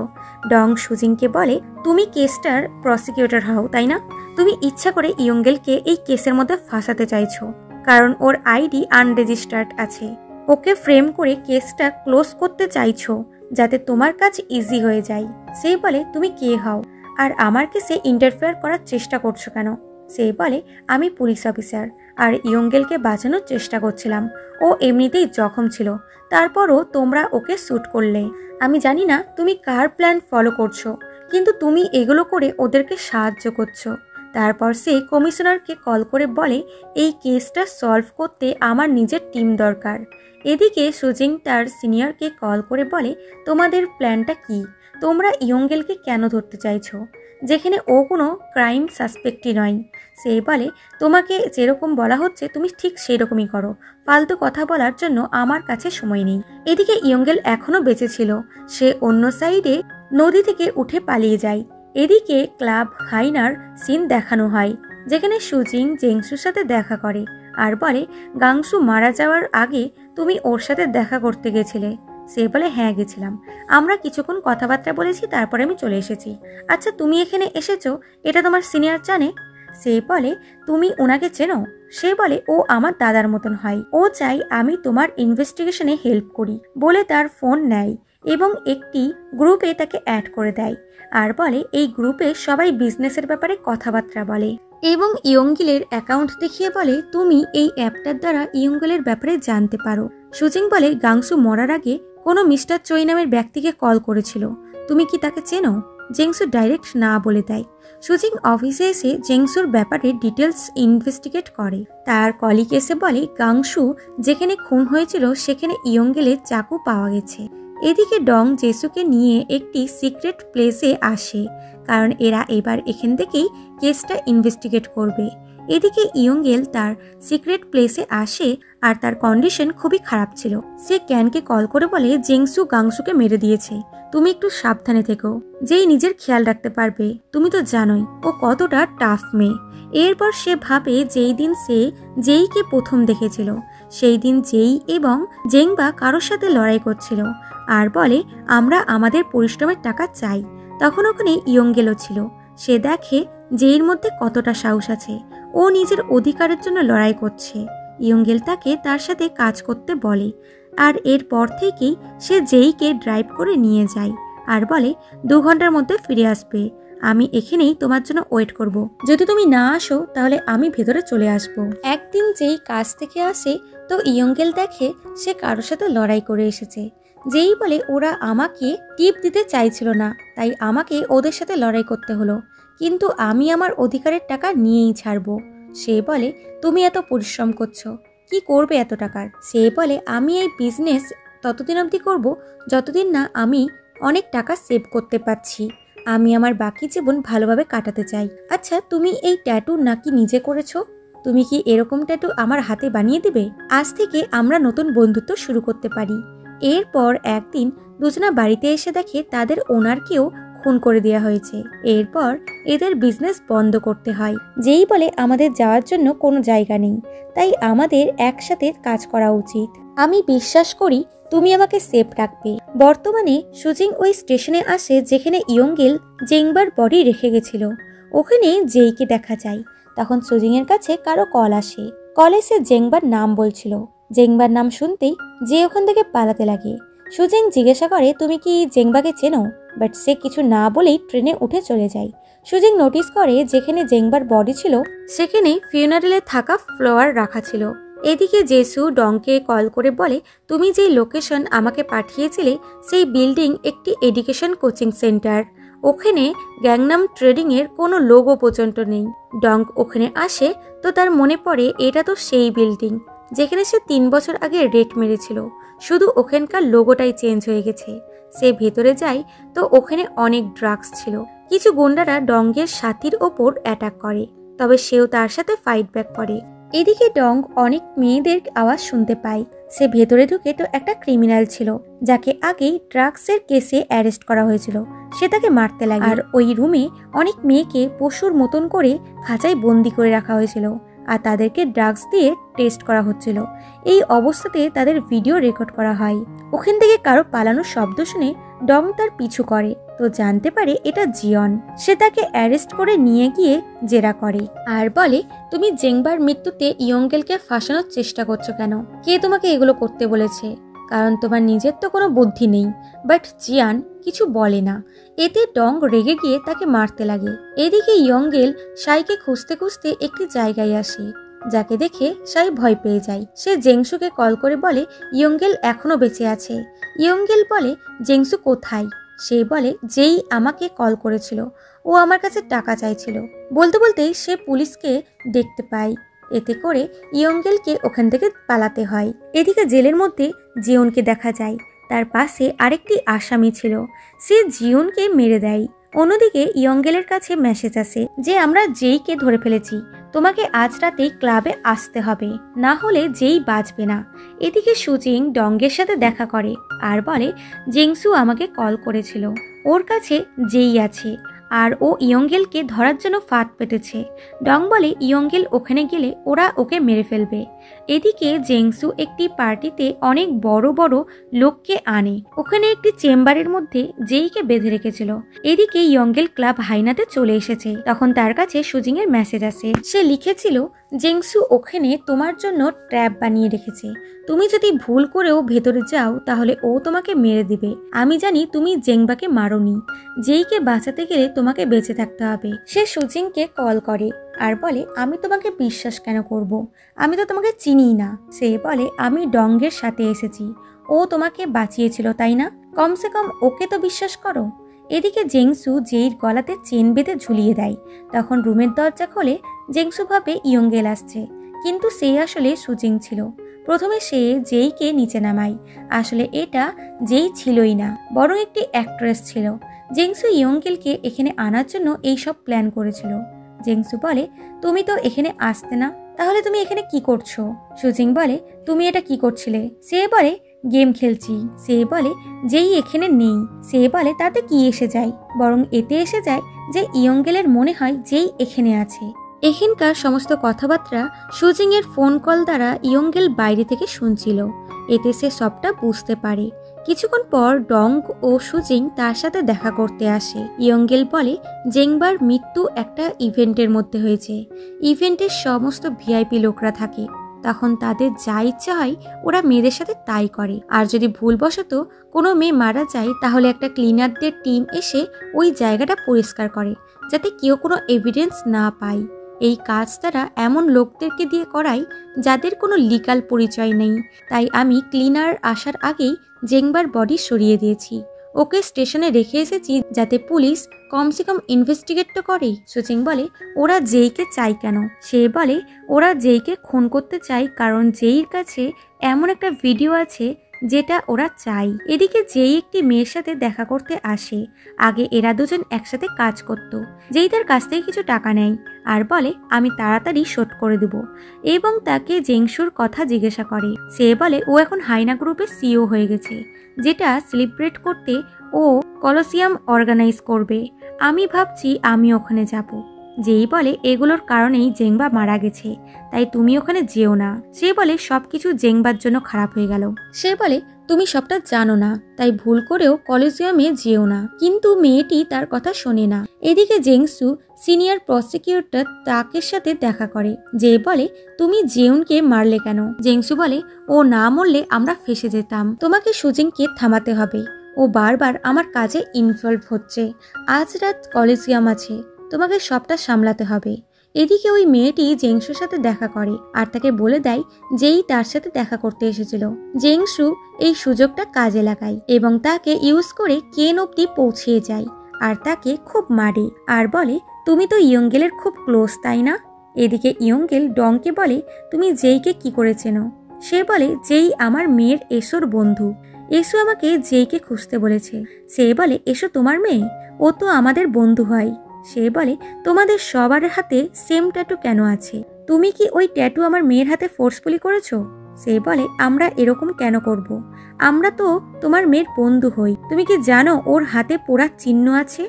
ডং সুজিংকে বলে, তুমি কেসটার প্রসিকিউটর হও, তাই না? তুমি ইচ্ছা করে ইয়ঙ্গেলকে এই কেসের মধ্যে ফাঁসাতে চাইছো, কারণ ওর আইডি আনরেজিস্টার্ড আছে। ওকে ফ্রেম করে কেসটা ক্লোজ করতে চাইছো, যাতে তোমার কাজ ইজি হয়ে যায়। সে বলে, তুমি কে হও আর আমার কেসে ইন্টারফেয়ার করার চেষ্টা করছো কেন? সে বলে, আমি পুলিশ অফিসার আর ইয়ঙ্গেলকে বাঁচানোর চেষ্টা করছিলাম। ও এমনিতেই জখম ছিল, তারপরও তোমরা ওকে শ্যুট করলে। আমি জানি না তুমি কার প্ল্যান ফলো করছো, কিন্তু তুমি এগুলো করে ওদেরকে সাহায্য করছো। তারপর সে কমিশনারকে কল করে বলে, এই কেসটা সলভ করতে আমার নিজের টিম দরকার। এদিকে সুজিং তার সিনিয়রকে কল করে বলে, তোমাদের প্ল্যানটা কি? তোমরা ইয়ঙ্গেলকে কেন ধরতে চাইছো, যেখানে ও কোনো ক্রাইম সাসপেক্টই নয়? সে বলে, তোমাকে যেরকম বলা হচ্ছে তুমি ঠিক সেই রকমই করো, ফালতু কথা বলার জন্য আমার কাছে সময় নেই। এদিকে ইয়ঙ্গেল এখনো বেঁচে ছিল, সে অন্য সাইডে নদী থেকে উঠে পালিয়ে যায়। এদিকে ক্লাব হাইনার সিন দেখানো হয়, যেখানে সুজিং জেংসুর সাথে দেখা করে আর বলে, গাংসু মারা যাওয়ার আগে তুমি ওর সাথে দেখা করতে গেছিলে? সে বলে, হ্যাঁ গেছিলাম, আমরা কিছুক্ষণ কথাবার্তা বলেছি, তারপরে আমি চলে এসেছি। আচ্ছা, তুমি এখানে এসেছো এটা তোমার সিনিয়র জানে? সে বলে, তুমি ওনাকে চেনো? সে বলে, ও আমার দাদার মতন হয়, ও চাই আমি তোমার ইনভেস্টিগেশনে হেল্প করি বলে তার ফোন নেয় এবং একটি গ্রুপে তাকে অ্যাড করে দেয় আর বলে, এই গ্রুপে সবাই বিজনেসের ব্যাপারে কথাবার্তা বলে এবং ইয়ঙ্গেলের অ্যাকাউন্ট দেখিয়ে বলে, তুমি এই অ্যাপটার দ্বারা ইয়ঙ্গেলের ব্যাপারে জানতে পারো। সুজিং বলে, গাংসু মরার আগে কোনো মিস্টার চই নামের ব্যক্তিকে কল করেছিল, তুমি কি তাকে চেনো? জেংসু ডাইরেক্ট না বলে দেয়। সুজিং অফিসে এসে জেংসুর ব্যাপারে ডিটেলস ইনভেস্টিগেট করে। তার কলিগ এসে বলে, গাংসু যেখানে খুন হয়েছিল সেখানে ইয়ঙ্গেলের চাকু পাওয়া গেছে। এদিকে ডং জেসুকে নিয়ে একটি সিক্রেট প্লেসে আসে, কারণ এরা এবার এখান থেকেই কেসটা ইনভেস্টিগেট করবে। এদিকে ইয়ঙ্গেল তার সিক্রেট প্লেসে আসে আর তার কন্ডিশন খুবই খারাপ ছিল। সে ক্যানকে কল করে বলে, জেংসু গাংসুকে মেরে দিয়েছে, তুমি একটু সাবধানে থেকো, যেই নিজের খেয়াল রাখতে পারবে। তুমি তো জানোই ও কতটা টাফ মেয়ে। এরপর সে ভাবে যেই দিন সে জেইকে প্রথম দেখেছিল, সেই দিন জেই এবং জেংবা কারোর সাথে লড়াই করছিল আর বলে, আমরা আমাদের পরিশ্রমের টাকা চাই। তখন ওখানে ইয়ঙ্গেলও ছিল। সে দেখে জেইর মধ্যে কতটা সাহস আছে, ও নিজের অধিকারের জন্য লড়াই করছে। ইয়ঙ্গেল তাকে তার সাথে কাজ করতে বলে আর এরপর থেকেই সে জেইকে ড্রাইভ করে নিয়ে যায় আর বলে, 2 ঘন্টার মধ্যে ফিরে আসবে, আমি এখানেই তোমার জন্য ওয়েট করব। যদি তুমি না আসো তাহলে আমি ভেতরে চলে আসব। একদিন যেই কাজ থেকে আসে তো ইয়ঙ্গেল দেখে সে কারোর সাথে লড়াই করে এসেছে। যেই বলে, ওরা আমাকে টিপ দিতে চাইছিল না, তাই আমাকে ওদের সাথে লড়াই করতে হলো, কিন্তু আমি আমার অধিকারের টাকা নিয়েই ছাড়বো। সে বলে, তুমি এত পরিশ্রম করছো, কি করবে এত টাকার? সে বলে, আমি এই বিজনেস ততদিন অবধি করব যতদিন না আমি অনেক টাকা সেভ করতে পারছি। আমি আমার বাকি জীবন ভালোভাবে কাটাতে চাই। আচ্ছা, তুমি এই ট্যাটু নাকি নিজে করেছো? তুমি কি এরকম ট্যাটু আমার হাতে বানিয়ে দিবে? আজ থেকে আমরা নতুন বন্ধুত্ব শুরু করতে পারি। এরপর একদিন দুজনা বাড়িতে এসে দেখে তাদের ওনারকেও খুন করে দেওয়া হয়েছে। এরপর এদের বিজনেস বন্ধ করতে হয়। যেই বলে, আমাদের যাওয়ার জন্য কোনো জায়গা নেই, তাই আমাদের একসাথে কাজ করা উচিত। আমি বিশ্বাস করি তুমি আমাকে সেফ রাখবে। বর্তমানে সুজিং ওই স্টেশনে আসে যেখানে ইয়ঙ্গেল জেংবার বডি রেখে গেছিল। ওখানে জেইকে দেখা যায়। তখন সুজিং এর কাছে কারো কল আসে। কলে সে জেংবার নাম বলছিল। জেংবার নাম শুনতেই যে ওখান থেকে পালাতে লাগে। সুজিং জিজ্ঞাসা করে তুমি কি জেংবাকে চেনো, বাট সে কিছু না বলেই ট্রেনে উঠে চলে যায়। সুজিং নোটিস করে যেখানে জেংবার বডি ছিল সেখানে ফিউনারেলে থাকা ফ্লাওয়ার রাখা ছিল। এদিকে জেসু ডংকে কল করে বলে তুমি যেই লোকেশন আমাকে পাঠিয়েছিলে সেই বিল্ডিং একটি এডুকেশন কোচিং সেন্টার, ওখানে গ্যাংনাম ট্রেডিং এর কোনো লোগো পর্যন্ত নেই। ডং ওখানে আসে তো তার মনে পড়ে এটা তো সেই বিল্ডিং যেখানে সে 3 বছর আগে রেড মেরেছিল, শুধু ওখানকার লোগোটাই চেঞ্জ হয়ে গেছে। সে ভেতরে যায় তো ওখানে অনেক ড্রাগস ছিল। কিছু গুন্ডারা ডংয়ের সাথীর ওপর অ্যাটাক করে, তবে সেও তার সাথে ফাইট ব্যাক করে। এদিকে ডং অনেক মেয়েদের আওয়াজ শুনতে পায়। সে ভেতরে ঢুকে তো একটা ক্রিমিনাল ছিল যাকে আগেই ড্রাগসের কেসে অ্যারেস্ট করা হয়েছিল, সে তাকে মারতে লাগে। আর ওই রুমে অনেক মেয়েকে পশুর মতন করে খাঁচায় বন্দি করে রাখা হয়েছিল আর তাদেরকে ড্রাগস দিয়ে টেস্ট করা হচ্ছিল। এই অবস্থাতে তাদের ভিডিও রেকর্ড করা হয়। ওখান থেকে কারো পালানোর শব্দ শুনে ডং তার পিছু করে তো জানতে পারে এটা জিয়ন। সে তাকে অ্যারেস্ট করে নিয়ে গিয়ে জেরা করে আর বলে তুমি জেংবার মৃত্যুতে ইয়ঙ্গেলকে ফাঁসানোর চেষ্টা করছো কেন? কে তোমাকে এগুলো করতে বলেছে? কারণ তোমার নিজের তো কোনো বুদ্ধি নেই। বাট জিয়ান কিছু বলে না। এতে ডং রেগে গিয়ে তাকে মারতে লাগে। এদিকে ইয়ঙ্গেল সাইকে খুঁজতে খুঁজতে একটি জায়গায় আসে, যাকে দেখে সাই ভয় পেয়ে যায়। সে জেংসুকে কল করে বলে ইয়ঙ্গেল এখনো বেঁচে আছে। ইয়ঙ্গেল বলে জেংসু কোথায়? সে বলে যেই আমাকে কল করেছিল ও আমার কাছে টাকা চাইছিল। বলতে বলতেই সে পুলিশকে দেখতে পায়। এতে করে ইয়ঙ্গেলকে ওখান থেকে পালাতে হয়। এদিকে জেলের মধ্যে জিওনকে দেখা যায়, তার পাশে আরেকটি আসামি ছিল, সে জিওনকে মেরে দেয়। অন্যদিকে ইয়ঙ্গেলের কাছে মেসেজ আসে যে আমরা যেইকে ধরে ফেলেছি, তোমাকে আজ রাতেই ক্লাবে আসতে হবে, না হলে যেই বাঁচবে না। এদিকে সুজিং ডংয়ের সাথে দেখা করে আর বলে জেংসু আমাকে কল করেছিল, ওর কাছে যেই আছে আর ও ইয়ঙ্গেলকে ধরার জন্য ফাঁদ পেতেছে। ডং বলে ইয়ঙ্গেল ওখানে গেলে ওরা ওকে মেরে ফেলবে। এদিকে জেংসু একটি পার্টিতে অনেক বড় বড় লোককে আনে, ওখানে একটি চেম্বারের মধ্যে যেইকে বেঁধে রেখেছিল। এদিকে ইয়ঙ্গেল ক্লাব হাইনাতে চলে এসেছে। তখন তার কাছে সুজিং এর মেসেজ আসে। সে লিখেছিল জেংসু ওখানে তোমার জন্য ট্র্যাপ বানিয়ে রেখেছে, তুমি যদি ভুল করেও ভেতরে যাও তাহলে ও তোমাকে মেরে দিবে। আমি জানি তুমি জেংবাকে মারোনি, যেইকে বাঁচাতে গেলে তোমাকে বেঁচে থাকতে হবে। সে সুজিংকে কল করে আর বলে আমি তোমাকে বিশ্বাস কেন করব, আমি তো তোমাকে চিনি না। সে বলে আমি ডংয়ের সাথে এসেছি, ও তোমাকে বাঁচিয়েছিল তাই না, কমসে কম ওকে তো বিশ্বাস করো। এদিকে জেংসু যেইর গলাতে চেন বেঁধে ঝুলিয়ে দেয়। তখন রুমের দরজা খোলে, জেংসু ভাবে ইয়ঙ্গেল আসছে, কিন্তু সে আসলে সুজিং ছিল। প্রথমে সে যেইকে নিচে নামায়, আসলে এটা যেই ছিলই না, বরং একটি অ্যাক্ট্রেস ছিল। জেংসু ইয়ঙ্গেলকে এখানে আনার জন্য এইসব প্ল্যান করেছিল। জেংসু বলে তুমি তো এখানে আসতে না, তাহলে তুমি এখানে কি করছো? সুজিং বলে তুমি এটা কি করছিলে? সে বলে গেম খেলছি। সে বলে যেই এখানে নেই। সে বলে তাতে কি এসে যায়, বরং এতে এসে যায় যে ইয়ঙ্গেলের মনে হয় যেই এখানে আছে। এখানকার সমস্ত কথাবার্তা সুজিং এর ফোন কল দ্বারা ইয়ঙ্গেল বাইরে থেকে শুনছিল। এতে সে সবটা বুঝতে পারে। কিছুক্ষণ পর ডং ও সুজিং তার সাথে দেখা করতে আসে। ইয়ঙ্গেল বলে জেংবার মৃত্যু একটা ইভেন্টের মধ্যে হয়েছে, ইভেন্টের সমস্ত ভিআইপি লোকরা থাকে, তখন তাদের যা ইচ্ছা হয় ওরা মেয়েদের সাথে তাই করে। আর যদি ভুলবশত কোনো মেয়ে মারা যায় তাহলে একটা ক্লিনারদের টিম এসে ওই জায়গাটা পরিষ্কার করে যাতে কেউ কোনো এভিডেন্স না পায়। এই কাজ তারা এমন লোকদেরকে দিয়ে করায় যাদের কোনো লিগাল পরিচয় নেই। তাই আমি ক্লিনার আসার আগেই জেংবার বডি সরিয়ে দিয়েছি, ওকে স্টেশনে রেখে এসেছি যাতে পুলিশ কমসে কম ইনভেস্টিগেট তো করে। সুজিং বলে ওরা যেইকে চাই কেন? সে বলে ওরা যেইকে খুন করতে চায় কারণ যেইর কাছে এমন একটা ভিডিও আছে যেটা ওরা চাই। এদিকে যেই একটি মেয়ের সাথে দেখা করতে আসে, আগে এরা দুজন একসাথে কাজ করত। যেই তার কাছ থেকে কিছু টাকা নেয় আর বলে আমি তাড়াতাড়ি শোধ করে দেব, এবং তাকে জেংসুর কথা জিজ্ঞাসা করে। সে বলে ও এখন হাইনা গ্রুপের সিইও হয়ে গেছে, যেটা সেলিব্রেট করতে ও কলোসিয়াম অর্গানাইজ করবে। আমি ভাবছি আমি ওখানে যাব। যেই বলে এগুলোর কারণেই জেংবা মারা গেছে, তাই তুমি ওখানে যেও না। সে বলে সবকিছু জেংবার জন্য খারাপ হয়ে গেল। সে বলে তুমি সবটা জানো না, তাই ভুল করেও কলেজিয়ামে যেও না। কিন্তু মেয়েটি তার কথা শোনে না। এদিকে জেংসু সিনিয়র প্রসিকিউটর তাকের সাথে দেখা করে, যে বলে তুমি জেউনকে মারলে কেন? জেংসু বলে ও না মরলে আমরা ফেসে যেতাম, তোমাকে সুজিংকে থামাতে হবে, ও বারবার আমার কাজে ইনভলভ হচ্ছে। আজ রাত কলেজিয়াম আছে, তোমাকে সবটা সামলাতে হবে। এদিকে ওই মেয়েটি জেংসুর সাথে দেখা করে আর তাকে বলে দেয় যেই তার সাথে দেখা করতে এসেছিল। জেংসু এই সুযোগটা কাজে লাগায় এবং তাকে ইউজ করে কেন অব্দি পৌঁছিয়ে যায় আর তাকে খুব মারে আর বলে তুমি তো ইয়ঙ্গেলের খুব ক্লোজ, তাই না? এদিকে ইয়ঙ্গেল ডংকে বলে তুমি জেইকে কি করেছেন? সে বলে যেই আমার মেয়ের এসোর বন্ধু, এসো আমাকে জেইকে খুঁজতে বলেছে। সে বলে এসো তোমার মেয়ে, ও তো আমাদের বন্ধু হয়। সে বলে তোমাদের সবার হাতে সেম ট্যাটু কেন আছে? তুমি কি ওই ট্যাটু আমার মেয়ের হাতে ফোর্সফুলি করেছো? সে বলে আমরা এরকম কেন করব, আমরা তো তোমার মেয়ের বন্ধু হই। তুমি কি জানো ওর হাতে পোড়া চিহ্ন আছে?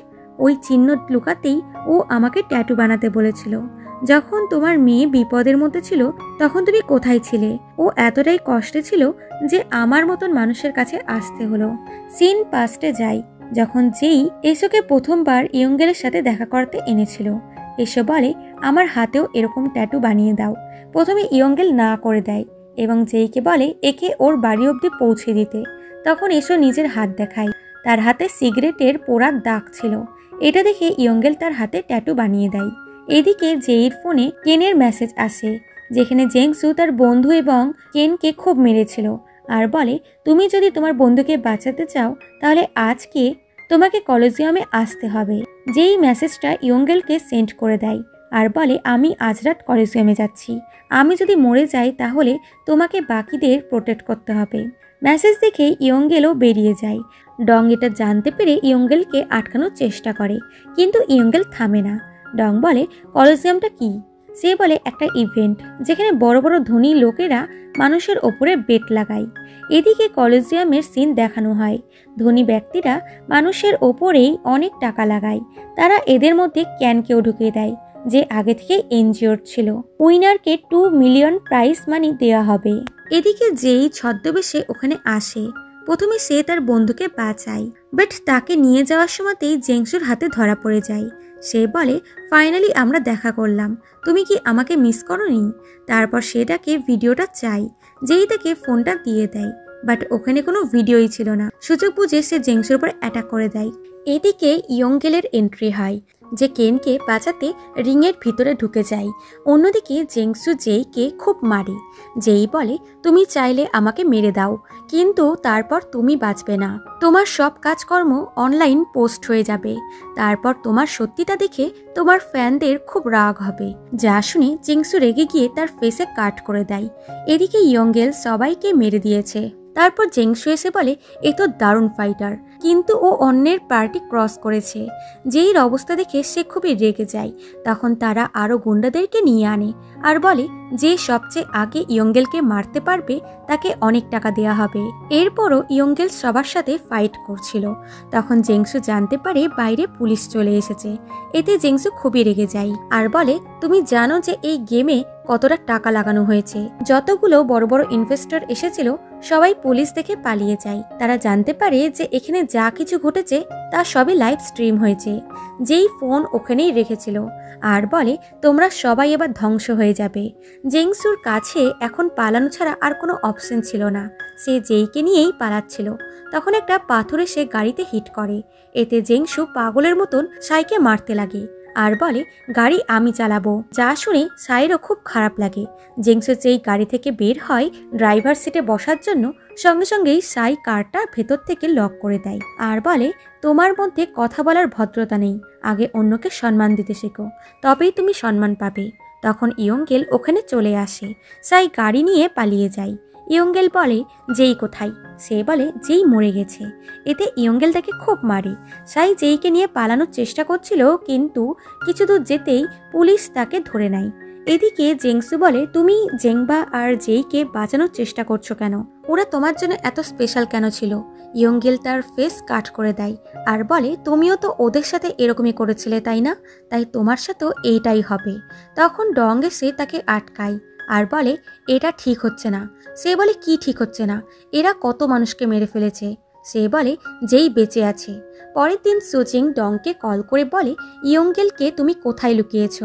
ওই চিহ্ন লুকাতেই ও আমাকে ট্যাটু বানাতে বলেছিল। যখন তোমার মেয়ে বিপদের মধ্যে ছিল তখন তুমি কোথায় ছিলে? ও এতটাই কষ্টে ছিল যে আমার মতন মানুষের কাছে আসতে হলো। সিন পাস্টে যায়, যখন যেই এসোকে প্রথমবার ইয়ঙ্গেলের সাথে দেখা করতে এনেছিল। এসো বলে আমার হাতেও এরকম ট্যাটু বানিয়ে দাও। প্রথমে ইয়ঙ্গেল না করে দেয় এবং যেইকে বলে একে ওর বাড়ি অবধি পৌঁছে দিতে। তখন এসো নিজের হাত দেখায়, তার হাতে সিগারেটের পোড়ার দাগ ছিল। এটা দেখে ইয়ঙ্গেল তার হাতে ট্যাটু বানিয়ে দেয়। এদিকে জেইর ফোনে কেনের মেসেজ আসে, যেখানে জেংসু তার বন্ধু এবং কেনকে খুব মেরেছিল আর বলে তুমি যদি তোমার বন্ধুকে বাঁচাতে চাও তাহলে আজকে তোমাকে কলেজিয়ামে আসতে হবে। যেই মেসেজটা ইয়ঙ্গেলকে সেন্ড করে দেয় আর বলে আমি আজ রাত কলেজিয়ামে যাচ্ছি, আমি যদি মরে যাই তাহলে তোমাকে বাকিদের প্রোটেক্ট করতে হবে। মেসেজ দেখে ইয়ঙ্গেলও বেরিয়ে যায়। ডং এটা জানতে পেরে ইয়ঙ্গেলকে আটকানোর চেষ্টা করে, কিন্তু ইয়ঙ্গেল থামে না। ডং বলে কলেজিয়ামটা কি? সে বলে একটা ইভেন্ট যেখানে বড় বড় ধনী লোকেরা মানুষের ওপরে বেট লাগায়। এদিকে কলেজিয়ামের সিন দেখানো হয়। ধনী ব্যক্তিরা মানুষের ওপরেই অনেক টাকা লাগায়। তারা এদের মধ্যে ক্যানকেও ঢুকিয়ে দেয়, যে আগে থেকে এনজিওর ছিল। উইনারকে 2 মিলিয়ন প্রাইজ মানি দেওয়া হবে। এদিকে যেই ছদ্মবেশে ওখানে আসে, প্রথমে সে তার বন্ধুকে বাঁচায়, বাট তাকে নিয়ে যাওয়ার সময়তেই জেংসুর হাতে ধরা পড়ে যায়। সে বলে ফাইনালি আমরা দেখা করলাম, তুমি কি আমাকে মিস করোনি? তারপর সেটাকে ভিডিওটা চাই, যেই তাকে ফোনটা দিয়ে দেয়, বাট ওখানে কোনো ভিডিওই ছিল না। সুযোগ বুঝে সে জেংসুর উপর অ্যাটাক করে দেয়। এদিকে ইয়ঙ্গেলের এন্ট্রি হয়, যে কেনকে বাঁচাতে রিংয়ের ভিতরে ঢুকে যায়। অন্যদিকে জেংসু জেইকে খুব মারে। যেই বলে তুমি চাইলে আমাকে মেরে দাও, কিন্তু তারপর তুমি বাঁচবে না, তোমার সব কাজকর্ম অনলাইন পোস্ট হয়ে যাবে। তারপর তোমার সত্যিটা দেখে তোমার ফ্যানদের খুব রাগ হবে। যা শুনে জেংসু রেগে গিয়ে তার ফেসে কাট করে দেয়। এদিকে ইয়ঙ্গেল সবাইকে মেরে দিয়েছে। তারপর জেংসু এসে বলে এ তো দারুণ ফাইটার, কিন্তু ও অন্যের পার্টি ক্রস করেছে। যেই অবস্থা দেখে সে খুবই রেগে যায়। তখন তারা আরও গুন্ডাদেরকে নিয়ে আনে আর বলে যে সবচেয়ে আগে ইয়ঙ্গেলকে মারতে পারবে তাকে অনেক টাকা দেয়া হবে। এরপরও ইয়ঙ্গেল সবার সাথে ফাইট করছিল। তখন জেংসু জানতে পারে বাইরে পুলিশ চলে এসেছে। এতে জেংসু খুবই রেগে যায় আর বলে তুমি জানো যে এই গেমে কতটা টাকা লাগানো হয়েছে? যতগুলো বড় বড় ইনভেস্টর এসেছিল সবাই পুলিশ দেখে পালিয়ে যায়। তারা জানতে পারে যে এখানে যা কিছু ঘটেছে তা সবই লাইভ স্ট্রিম হয়েছে। যেই ফোন ওখানেই রেখেছিল আর বলে তোমরা সবাই এবার ধ্বংস হয়ে যাবে। জেংসুর কাছে এখন পালানো ছাড়া আর কোনো অপশন ছিল না। সে যেইকে নিয়েই পালাচ্ছিল। তখন একটা পাথর এসে গাড়িতে হিট করে। এতে জেংসু পাগলের মতন সাইকে মারতে লাগে আর বলে গাড়ি আমি চালাবো। যা শুনে সাইরও খুব খারাপ লাগে। জেংসু যেই গাড়ি থেকে বের হয় ড্রাইভার সিটে বসার জন্য, সঙ্গে সঙ্গেই সাই কারটা ভেতর থেকে লক করে দেয় আর বলে তোমার মধ্যে কথা বলার ভদ্রতা নেই, আগে অন্যকে সম্মান দিতে শেখো, তবেই তুমি সম্মান পাবে। তখন ইয়ঙ্গেল ওখানে চলে আসে। সাই গাড়ি নিয়ে পালিয়ে যায়। ইয়ঙ্গেল বলে যেই কোথায়? সে বলে যেই মরে গেছে। এতে ইয়ঙ্গেল তাকে খুব মারে। সাই যেইকে নিয়ে পালানোর চেষ্টা করছিল, কিন্তু কিছু দূর যেতেই পুলিশ তাকে ধরে নেয়। এদিকে জেংসু বলে তুমি জেংবা আর যেইকে বাঁচানোর চেষ্টা করছো কেন? ওরা তোমার জন্য এত স্পেশাল কেন ছিল? ইয়ঙ্গেল তার ফেস কাট করে দেয় আর বলে তুমিও তো ওদের সাথে এরকমই করেছিলে, তাই না? তাই তোমার সাথেও এইটাই হবে। তখন ডং এসে তাকে আটকায় আর বলে এটা ঠিক হচ্ছে না। সে বলে কি ঠিক হচ্ছে না, এরা কত মানুষকে মেরে ফেলেছে। সে বলে যেই বেঁচে আছে। পরের দিন সুজিং ডংকে কল করে বলে ইয়ংগেলকে তুমি কোথায় লুকিয়েছ।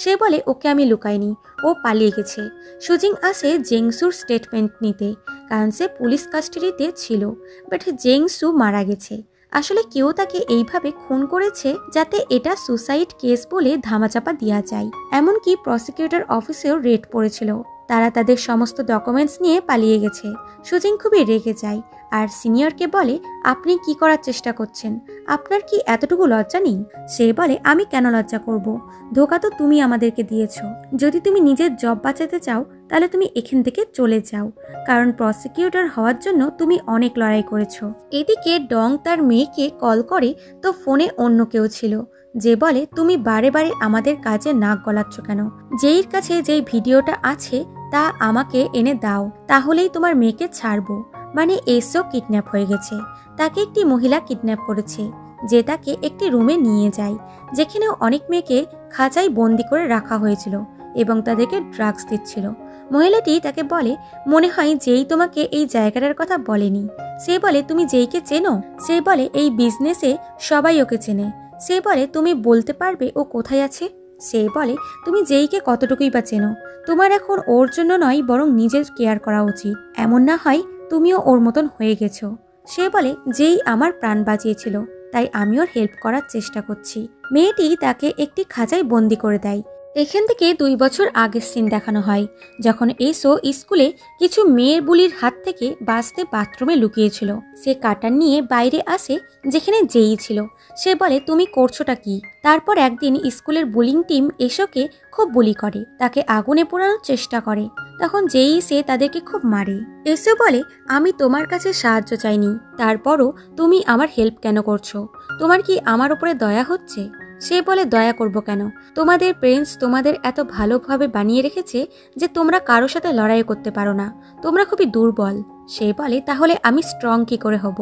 সে বলে ওকে আমি লুকাইনি, ও পালিয়ে গেছে। সুজিং আসে জেংসুর স্টেটমেন্ট নিতে, কারণ সে পুলিশ কাস্টাডিতে ছিল, বাট জেংসু মারা গেছে। আসলে কেউ তাকে এইভাবে খুন করেছে যাতে এটা সুসাইড কেস বলে ধামাচাপা দেওয়া যায়। এমনকি প্রসিকিউটর অফিসেও রেড পড়েছিল। তারা তাদের সমস্ত ডকুমেন্টস নিয়ে পালিয়ে গেছে। সুজিং খুবই রেগে যায় আর সিনিয়রকে বলে আপনি কি করার চেষ্টা করছেন, আপনার কি এতটুকু লজ্জা নেই। সে বলে আমি কেন লজ্জা করব, ধোকা তো তুমি আমাদেরকে দিয়েছো। যদি তুমি নিজের জব বাঁচাতে চাও তাহলে তুমি এখান থেকে চলে যাও, কারণ প্রসিকিউটর হওয়ার জন্য তুমি অনেক লড়াই করেছো। এদিকে ডং তার মেয়েকে কল করে, তো ফোনে অন্য কেউ ছিল, যে বলে তুমি বারে বারে আমাদের কাজে নাক গলাচ্ছ কেন, যেই কাছে যেই ভিডিওটা আছে তা আমাকে এনে দাও, তাহলেই তোমার মেয়েকে ছাড়বো। মানে এসও কিডন্যাপ হয়ে গেছে, তাকে একটি মহিলা কিডন্যাপ করেছে, যে তাকে একটি রুমে নিয়ে যায়, যেখানে অনেক মেয়েকে খাঁচায় বন্দি করে রাখা হয়েছিল এবং তাদেরকে ড্রাগস দিচ্ছিল। মহিলাটি তাকে বলে মনে হয় যেই তোমাকে এই জায়গাটার কথা বলেনি। সে বলে তুমি যেইকে চেনো। সে বলে এই বিজনেসে সবাই ওকে চেনে। সে বলে তুমি বলতে পারবে ও কোথায় আছে। সে বলে তুমি যেইকে কতটুকুই বা চেনো, তোমার এখন ওর জন্য নয় বরং নিজের কেয়ার করা উচিত, এমন না হয় তুমিও ওর মতন হয়ে গেছো। সে বলে যেই আমার প্রাণ বাঁচিয়েছিল তাই আমি ওর হেল্প করার চেষ্টা করছি। মেয়েটি তাকে একটি খাঁচায় বন্দি করে দেয়। এখান থেকে 2 বছর আগের সিন দেখানো হয়, যখন এসো স্কুলে কিছু মেয়ের বুলির হাত থেকে বাঁচতে বাথরুমে লুকিয়েছিল। সে কাটার নিয়ে বাইরে আসে, যেখানে যেই ছিল। সে বলে তুমি করছোটা কি। তারপর একদিন স্কুলের বুলিং টিম এসোকে খুব বুলি করে, তাকে আগুনে পোড়ানোর চেষ্টা করে। তখন যেই সে তাদেরকে খুব মারে। এসো বলে আমি তোমার কাছে সাহায্য চাইনি, তারপরও তুমি আমার হেল্প কেন করছো, তোমার কি আমার উপরে দয়া হচ্ছে। সে বলে দয়া করব কেন, তোমাদের প্রিন্স তোমাদের এত ভালোভাবে বানিয়ে রেখেছে যে তোমরা কারো সাথে লড়াই করতে পারো না, তোমরা খুবই দুর্বল। সে বলে তাহলে আমি স্ট্রং কি করে হব,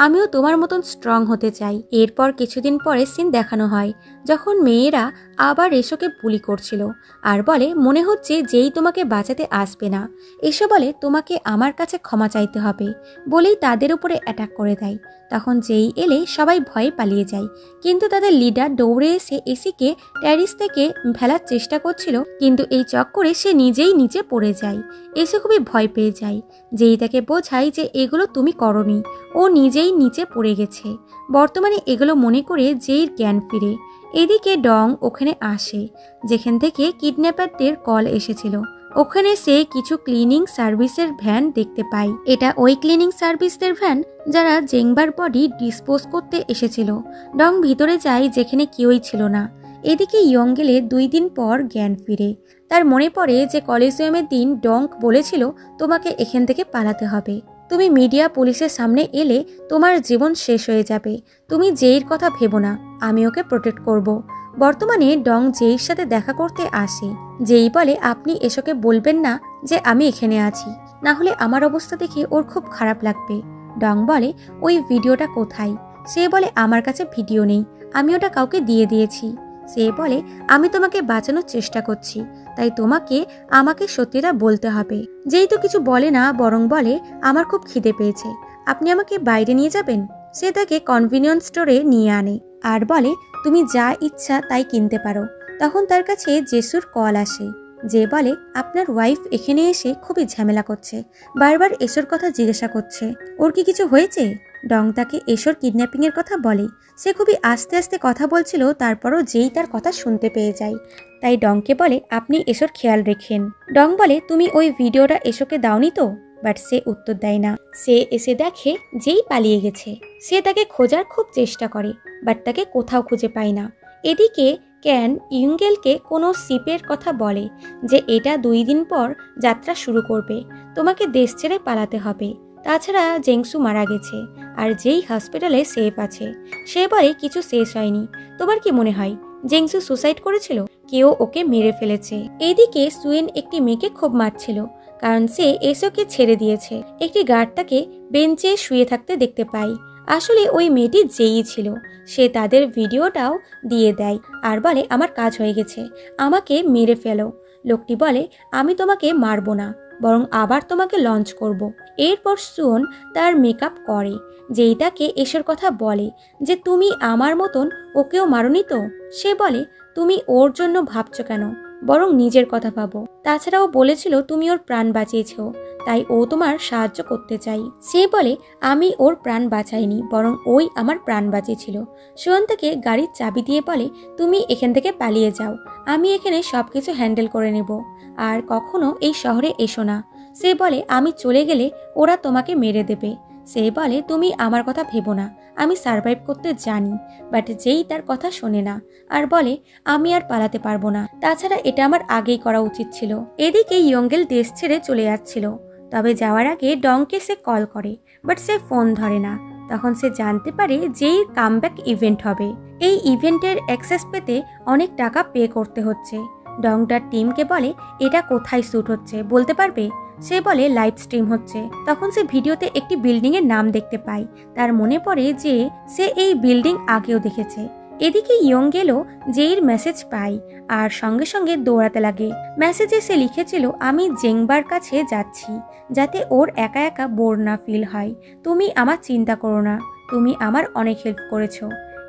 আমিও তোমার মতন স্ট্রং হতে চাই। এরপর কিছুদিন পরে সিন দেখানো হয় যখন মেয়েরা আবার এসোকে বুলি করছিল আর বলে মনে হচ্ছে যেই তোমাকে বাঁচাতে আসবে না। এসো বলে তোমাকে আমার কাছে ক্ষমা চাইতে হবে বলেই তাদের উপরে অ্যাটাক করে দেয়। তখন যেই এলে সবাই ভয়ে পালিয়ে যায়, কিন্তু তাদের লিডার দৌড়ে এসে এসিকে ট্যারিস থেকে ফেলার চেষ্টা করছিল, কিন্তু এই চক্করে সে নিজেই নিচে পড়ে যায়। এসে খুবই ভয় পেয়ে যায়। যেই তাকে বোঝায় যে এগুলো তুমি করনি, ও নিজেই নিচে পড়ে গেছে। বর্তমানে এগুলো মনে করে যেই জ্ঞান ফিরে। এদিকে ডং ওখানে আসে যেখান থেকে কিডন্যাপারদের কল এসেছিল। ওখানে সে কিছু ক্লিনিং সার্ভিসের ভ্যান দেখতে পায়। এটা ওই ক্লিনিং সার্ভিসদের ভ্যান যারা জেংবার বডি ডিসপোজ করতে এসেছিল। ডং ভিতরে যায় যেখানে কেউই ছিল না। এদিকে ইয়ংগেলের 2 দিন পর জ্ঞান ফিরে। তার মনে পড়ে যে কলিজিয়ামের দিন ডং বলেছিল তোমাকে এখান থেকে পালাতে হবে, তুমি মিডিয়া পুলিশের সামনে এলে তোমার জীবন শেষ হয়ে যাবে, তুমি যেইর কথা ভেবো না, আমি ওকে প্রোটেক্ট করব। বর্তমানে ডং যেইর সাথে দেখা করতে আসে। যেই বলে আপনি এসোকে বলবেন না যে আমি এখানে আছি, না হলে আমার অবস্থা দেখে ওর খুব খারাপ লাগবে। ডং বলে ওই ভিডিওটা কোথায়। সে বলে আমার কাছে ভিডিও নেই, আমি ওটা কাউকে দিয়ে দিয়েছি। সে বলে আমি তোমাকে বাঁচানোর চেষ্টা করছি, তাই তোমাকে আমাকে সত্যিটা বলতে হবে। যেই তো কিছু বলে না, বরং বলে আমার খুব খিদে পেয়েছে, আপনি আমাকে বাইরে নিয়ে যাবেন। সে তাকে কনভিনিয়েন্স স্টোরে নিয়ে আনে আর বলে তুমি যা ইচ্ছা তাই কিনতে পারো। তখন তার কাছে জেসুর কল আসে, যে বলে আপনার ওয়াইফ এখানে এসে খুবই ঝামেলা করছে, বারবার এসোর কথা জিজ্ঞাসা করছে, ওর কি কিছু হয়েছে। ডং তাকে এসোর কিডন্যাপিং এর কথা বলে। সে খুবই আস্তে আস্তে কথা বলছিল, তারপরও যেই তার কথা শুনতে পেয়ে যায়, তাই ডংকে বলে আপনি এসোর খেয়াল রেখেন। ডং বলে তুমি ওই ভিডিওটা এসোকে দাওনি তো, বাট সে উত্তর দেয় না। সে এসে দেখে যেই পালিয়ে গেছে। সে তাকে খোঁজার খুব চেষ্টা করে, বাট তাকে কোথাও খুঁজে পায় না। এদিকে ক্যান ইয়ংগেলকে কোনো শিপের কথা বলে যে এটা 2 দিন পর যাত্রা শুরু করবে, তোমাকে দেশ ছেড়ে পালাতে হবে, তাছাড়া জেংসু মারা গেছে আর যেই হসপিটালে সেফ আছে। সে বলে কিছু শেষ হয়নি, তোমার কি মনে হয় জেংসু সুসাইড করেছিল, কেউ ওকে মেরে ফেলেছে। এদিকে সুয়েন একটি মেয়েকে খুব মারছিল, কারণ সে এসোকে ছেড়ে দিয়েছে। একটি গার্ড তাকে বেঞ্চে শুয়ে থাকতে দেখতে পায়। আসলে ওই মেয়েটি যেই ছিল। সে তাদের ভিডিওটাও দিয়ে দেয় আর বলে আমার কাজ হয়ে গেছে, আমাকে মেরে ফেলো। লোকটি বলে, আমি তোমাকে মারবো না, বরং আবার তোমাকে লঞ্চ করব। এরপর সুয়ন তার মেকআপ করে। যেই তাকে এসের কথা বলে যে তুমি আমার মতন ওকেও মারোনি তো, সে বলে, তুমি ওর জন্য ভাবছো কেন, বরং নিজের কথা ভাবো। তাছাড়াও বলেছিল তুমি ওর প্রাণ বাঁচিয়েছ, তাই ও তোমার সাহায্য করতে চাই। সে বলে, আমি ওর প্রাণ বাঁচাইনি, বরং ওই আমার প্রাণ বাঁচিয়েছিল। সুয়ন তাকে গাড়ির চাবি দিয়ে বলে, তুমি এখান থেকে পালিয়ে যাও, আমি এখানে সবকিছু হ্যান্ডেল করে নেব, আর কখনো এই শহরে এসো না। সে বলে, আমি চলে গেলে ওরা তোমাকে মেরে দেবে। সে বলে, তুমি আমার কথা ভেবো না, আমি সার্ভাইভ করতে জানি। বাট যেই তার কথা শোনে না আর বলে, আমি আর পালাতে পারবো না, তাছাড়া এটা আমার আগেই করা উচিত ছিল। এদিকে ইয়ঙ্গেল দেশ ছেড়ে চলে যাচ্ছিল, তবে যাওয়ার আগে ডংকে সে কল করে, বাট সে ফোন ধরে না। তখন সে জানতে পারে যেই কামব্যাক ইভেন্ট হবে, এই ইভেন্টের অ্যাক্সেস পেতে অনেক টাকা পে করতে হচ্ছে। ডং তার টিমকে বলে, এটা কোথায় শ্যুট হচ্ছে বলতে পারবে? সে বলে, লাইভ স্ট্রিম হচ্ছে। তখন সে ভিডিওতে একটি বিল্ডিং এর নাম দেখতে পায়। তার মনে পড়ে যে সে এই বিল্ডিং আগেও দেখেছে। এদিকে ইয়ঙ্গেলও জেইর মেসেজ পায় আর সঙ্গে সঙ্গে দৌড়াতে লাগে। মেসেজে সে লিখেছিল, আমি জেংবার কাছে যাচ্ছি, যাতে ওর একা একা বোর না ফিল হয়। তুমি আমার চিন্তা করো না, তুমি আমার অনেক হেল্প করেছো।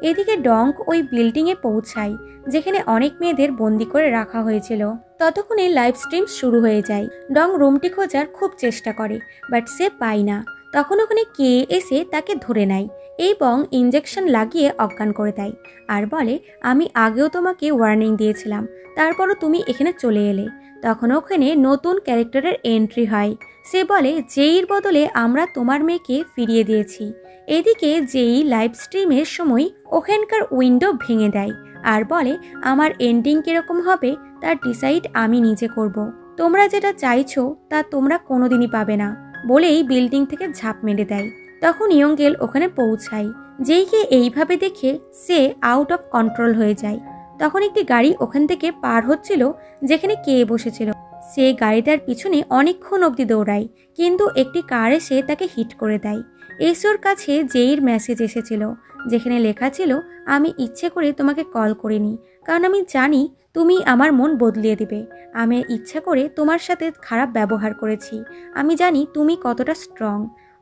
এদিকে ডং ওই বিল্ডিং এ পৌঁছায় যেখানে অনেক মেয়েদের বন্দি করে রাখা হয়েছিল। ততক্ষণে লাইভ স্ট্রিম শুরু হয়ে যায়। ডং রুমটি খোঁজার খুব চেষ্টা করে, বাট সে পায় না। তখন ওখানে কে এসে তাকে ধরে নেয় এবং ইঞ্জেকশন লাগিয়ে অজ্ঞান করে দেয় আর বলে, আমি আগেও তোমাকে ওয়ার্নিং দিয়েছিলাম, তারপরও তুমি এখানে চলে এলে। তখন ওখানে নতুন ক্যারেক্টারের এন্ট্রি হয়। সে বলে, জেইর বদলে আমরা তোমার মেয়েকে ফিরিয়ে দিয়েছি। এদিকে জেই লাইভ স্ট্রিমের সময় ওখানকার উইন্ডো ভেঙে দেয় আর বলে, আমার এন্ডিং কিরকম হবে তার ডিসাইড আমি নিজে করব। তোমরা যেটা চাইছো তা তোমরা কোনোদিনই পাবে না, বলেই বিল্ডিং থেকে ঝাঁপ মেরে দেয়। তখন ইয়ঙ্গেল ওখানে পৌঁছায়। যেইকে এইভাবে দেখে সে আউট অফ কন্ট্রোল হয়ে যায়। তখন একটি গাড়ি ওখান থেকে পার হচ্ছিল যেখানে কে বসেছিল। সে গাড়িটার পিছনে অনেকক্ষণ অবধি দৌড়ায়, কিন্তু একটি কার এসে তাকে হিট করে দেয়। এসোর কাছে জেইর মেসেজ এসেছিল যেখানে লেখা ছিল, আমি ইচ্ছে করে তোমাকে কল করিনি, কারণ আমি জানি তুমি আমার মন বদলিয়ে দিবে। আমি ইচ্ছা করে তোমার সাথে খারাপ ব্যবহার করেছি, আমি জানি তুমি কতটা স্ট্রং।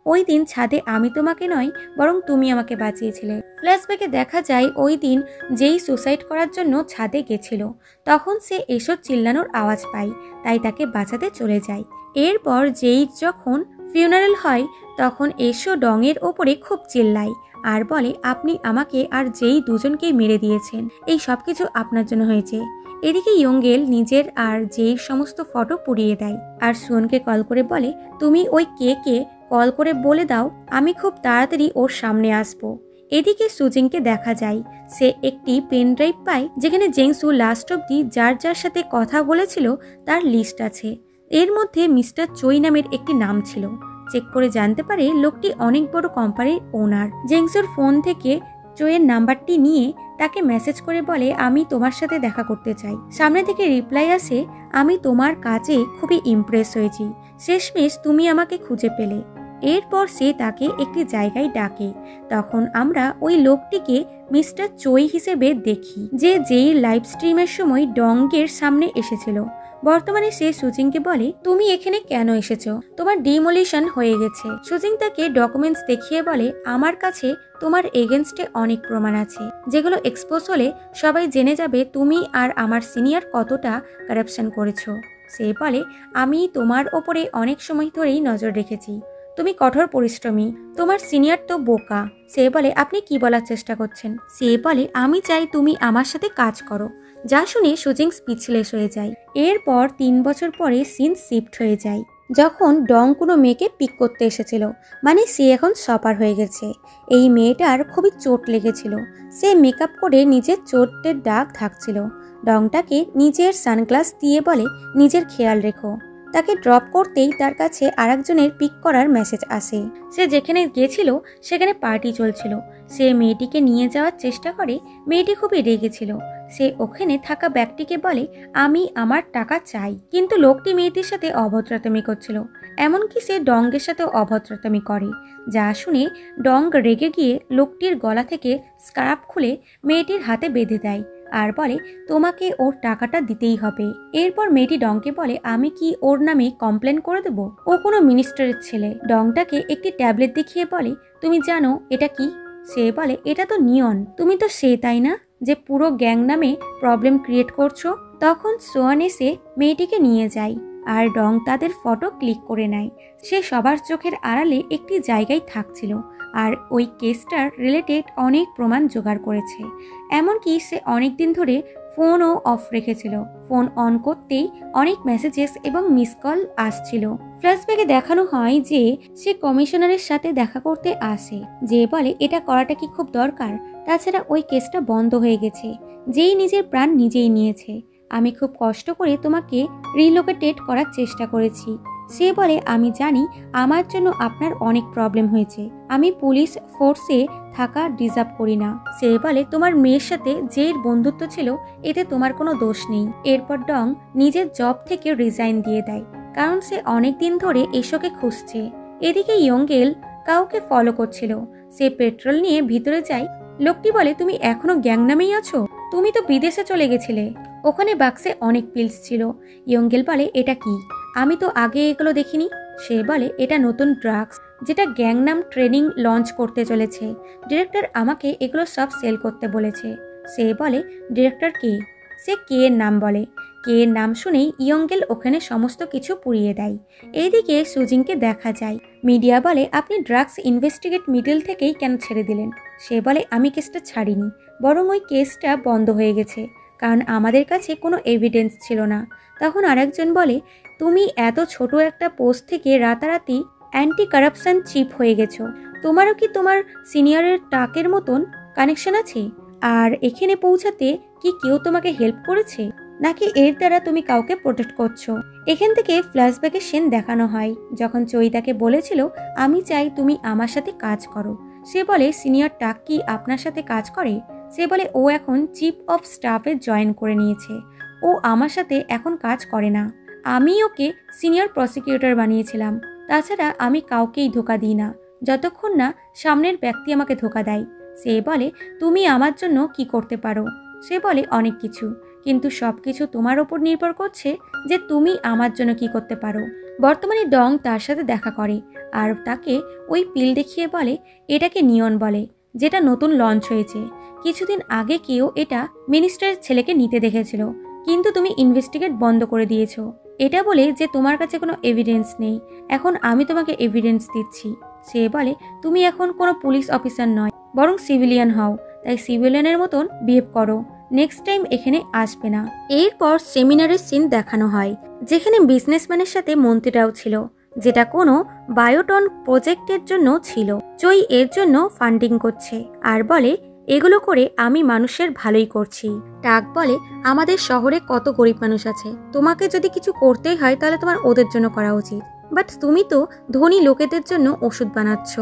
ওই দিন ছাদে আমি তোমাকে নয়, বরং তুমি আমাকে বাঁচিয়েছিলে। ফ্ল্যাশব্যাকে দেখা যায় ওই দিন যেই সুসাইড করার জন্য ছাদে গেছিল, তখন সে এসব চিল্লানোর আওয়াজ পায়, তাই তাকে বাঁচাতে চলে যায়। এরপর যেই যখন ফিউনারেল হয়, তখন এসো ডংয়ের ওপরে খুব চিল্লায় আর বলে, আপনি আমাকে আর যেই দুজনকেই মেরে দিয়েছেন, এই সব কিছু আপনার জন্য হয়েছে। এদিকে ইয়ঙ্গেল নিজের আর যেই সমস্ত ফটো পুড়িয়ে দেয় আর সুয়নকে কল করে বলে, তুমি ওই কে কল করে বলে দাও আমি খুব তাড়াতাড়ি ওর সামনে আসবো। এদিকে সুজিংকে দেখা যায়, সে একটি পেন ড্রাইভ পায় যেখানে জেংসু লাস্ট অব্দি যার যার সাথে কথা বলেছিল তার লিস্ট আছে। এর মধ্যে মিস্টার চই নামের একটি নাম ছিল। চেক করে জানতে পারে লোকটি অনেক বড় কোম্পানির ওনার। জেংসুর ফোন থেকে চোয়ের নাম্বারটি নিয়ে তাকে মেসেজ করে বলে, আমি তোমার সাথে দেখা করতে চাই। সামনে থেকে রিপ্লাই আসে, আমি তোমার কাজে খুবই ইমপ্রেস হয়েছি, শেষমেশ তুমি আমাকে খুঁজে পেলে। এরপর সে তাকে একটি জায়গায় ডাকে। তখন আমরা ওই লোকটিকে মিস্টার চই হিসেবে দেখি, যে যেই লাইভ স্ট্রিমের সময় ডংয়ের সামনে এসেছিল। বর্তমানে সে সুজিংকে বলে, তুমি এখানে কেন এসেছো? তোমার ডিমোলিশন হয়ে গেছে। সুজিং তাকে ডকুমেন্টস দেখিয়ে বলে, আমার কাছে তোমার এগেনস্টে অনেক প্রমাণ আছে, যেগুলো এক্সপোজ হলে সবাই জেনে যাবে তুমি আর আমার সিনিয়র কতটা কারাপশন করেছো। সে বলে, আমি তোমার ওপরে অনেক সময় ধরেই নজর রেখেছি, তুমি কঠোর পরিশ্রমী, তোমার সিনিয়র তো বোকা। সে বলে, আপনি কি বলার চেষ্টা করছেন? সে বলে, আমি চাই তুমি আমার সাথে কাজ করো। যা শুনে সুজিং স্পিচলেস হয়ে যায়। এরপর 3 বছর পরে সিন শিফট হয়ে যায়, যখন ডং কোনো মেয়েকে পিক করতে এসেছিল, মানে সে এখন শপার হয়ে গেছে। এই মেয়েটার খুবই চোট লেগেছিল, সে মেকআপ করে নিজের চোটের দাগ ঢাকছিল। ডংটাকে নিজের সানগ্লাস দিয়ে বলে, নিজের খেয়াল রেখো। তাকে ড্রপ করতেই তার কাছে আরেকজনের পিক করার মেসেজ আসে। সে যেখানে গিয়েছিল সেখানে পার্টি চলছিল। সে মেয়েটিকে নিয়ে যাওয়ার চেষ্টা করে, মেয়েটি খুবই রেগেছিল। সে ওখানে থাকা ব্যক্তিকে বলে, আমি আমার টাকা চাই, কিন্তু লোকটি মেয়েটির সাথে অভদ্রতামি করছিল। এমনকি সে ডংয়ের সাথে অভদ্রতামি করে, যা শুনে ডং রেগে গিয়ে লোকটির গলা থেকে স্কার্ফ খুলে মেয়েটির হাতে বেঁধে দেয় আর বলে তোমাকে ওর টাকাটা দিতেই হবে। এরপর মেয়েটি ডংকে বলে আমি কি ওর নামে কমপ্লেন করে দেব? ও কোনো মিনিস্টারের ছেলে। ডংটাকে একটি ট্যাবলেট দেখিয়ে বলে তুমি জানো এটা কি? সে বলে এটা তো নিয়ন। তুমি তো সে তাই না যে পুরো গ্যাং নামে প্রবলেম ক্রিয়েট করছো? তখন সোয়ান এসে মেয়েটিকে নিয়ে যায় আর ডং তাদের ফটো ক্লিক করে নেয়। সে সবার চোখের আড়ালে একটি জায়গায় থাকছিল আর ওই কেসটার রিলেটেড অনেক প্রমাণ জোগাড় করেছে। এমনকি সে অনেকদিন ধরে ফোনও অফ রেখেছিল। ফোন অন করতেই অনেক মেসেজেস এবং মিস কল আসছিল। ফ্ল্যাশব্যাকে দেখানো হয় যে সে কমিশনারের সাথে দেখা করতে আসে, যে বলে এটা করাটা কি খুব দরকার? তাছাড়া ওই কেসটা বন্ধ হয়ে গেছে। যেই নিজের প্রাণ নিজেই নিয়েছে। আমি খুব কষ্ট করে তোমাকে রিলোকেটেড করার চেষ্টা করেছি। সে বলে আমি জানি আমার জন্য আপনার অনেক প্রবলেম হয়েছে। আমি পুলিশ ফোর্সে থাকা ডিজার্ভ করি না। সে বলে তোমার মেয়ের সাথে যে বন্ধুত্ব ছিল এতে তোমার কোনো দোষ নেই। এরপর ডং নিজের জব থেকে রিজাইন দিয়ে দেয়, কারণ সে অনেক দিন ধরে এসোকে খুঁজছে। এদিকে ইয়ঙ্গেল কাউকে ফলো করছিল। সে পেট্রোল নিয়ে ভিতরে যায়। লোকটি বলে তুমি এখনো গ্যাং নামেই আছো? তুমি তো বিদেশে চলে গেছিলে। ওখানে বাক্সে অনেক পিলস ছিল। ইয়ঙ্গেল বলে এটা কি? আমি তো আগে এগুলো দেখিনি। সে বলে এটা নতুন ড্রাগস যেটা গ্যাংনাম ট্রেনিং লঞ্চ করতে চলেছে। ডিরেক্টর আমাকে এগুলো সব সেল করতে বলেছে। সে বলে ডিরেক্টর কে? সে কে এর নাম বলে। কে এর নাম শুনেই ইয়ঙ্গেল ওখানে সমস্ত কিছু পুড়িয়ে দেয়। এইদিকে সুজিংকে দেখা যায়। মিডিয়া বলে আপনি ড্রাগস ইনভেস্টিগেট মিডল থেকেই কেন ছেড়ে দিলেন? সে বলে আমি কেসটা ছাড়িনি, বরং ওই কেসটা বন্ধ হয়ে গেছে কারণ আমাদের কাছে কোনো এভিডেন্স ছিল না। তখন আরেকজন বলে তুমি এত ছোট একটা পোস্ট থেকে রাতারাতি অ্যান্টি কারাপশন চিফ হয়ে গেছো। তোমারও কি তোমার সিনিয়রের টাকের মতন কানেকশন আছে? আর এখানে পৌঁছাতে কি কেউ তোমাকে হেল্প করেছে, নাকি এর দ্বারা তুমি কাউকে প্রোটেক্ট করছো? এখান থেকে ফ্ল্যাশব্যাকে সিন দেখানো হয় যখন চৈতাকে বলেছিল আমি চাই তুমি আমার সাথে কাজ করো। সে বলে সিনিয়র টাক কি আপনার সাথে কাজ করে? সে বলে ও এখন চিফ অফ স্টাফে জয়েন করে নিয়েছে। ও আমার সাথে এখন কাজ করে না। আমি ওকে সিনিয়র প্রসিকিউটর বানিয়েছিলাম। তাছাড়া আমি কাউকেই ধোকা দিই না যতক্ষণ না সামনের ব্যক্তি আমাকে ধোকা দেয়। সে বলে তুমি আমার জন্য কি করতে পারো? সে বলে অনেক কিছু, কিন্তু সবকিছু তোমার ওপর নির্ভর করছে যে তুমি আমার জন্য কি করতে পারো। বর্তমানে ডং তার সাথে দেখা করে আর তাকে ওই পিল দেখিয়ে বলে এটাকে নিয়ন বলে, যেটা নতুন লঞ্চ হয়েছে। কিছুদিন আগে কেউ এটা মিনিস্টারের ছেলেকে নিতে দেখেছিল, কিন্তু তুমি ইনভেস্টিগেট বন্ধ করে দিয়েছো। এটা বলে যে তোমার কাছে কোনো এভিডেন্স নেই। এখন আমি তোমাকে এভিডেন্স দিচ্ছি। সে বলে তুমি এখন কোনো পুলিশ অফিসার নয়, বরং সিভিলিয়ান হও। তাই সিভিলিয়ানের মতন বিহেভ করো। নেক্সট টাইম এখানে আসবে না। এরপর সেমিনারের সিন দেখানো হয় যেখানে বিজনেসম্যানের সাথে মন্ত্রীরাও ছিল, যেটা কোনো বায়োটন প্রজেক্টের জন্য ছিল। চই এর জন্য ফান্ডিং করছে আর বলে এগুলো করে আমি মানুষের ভালোই করছি। টাক বলে আমাদের শহরে কত গরিব মানুষ আছে, তোমাকে যদি কিছু করতেই হয় তাহলে তোমার ওদের জন্য করা উচিত। বাট তুমি তো ধনী লোকেদের জন্য ওষুধ বানাচ্ছ,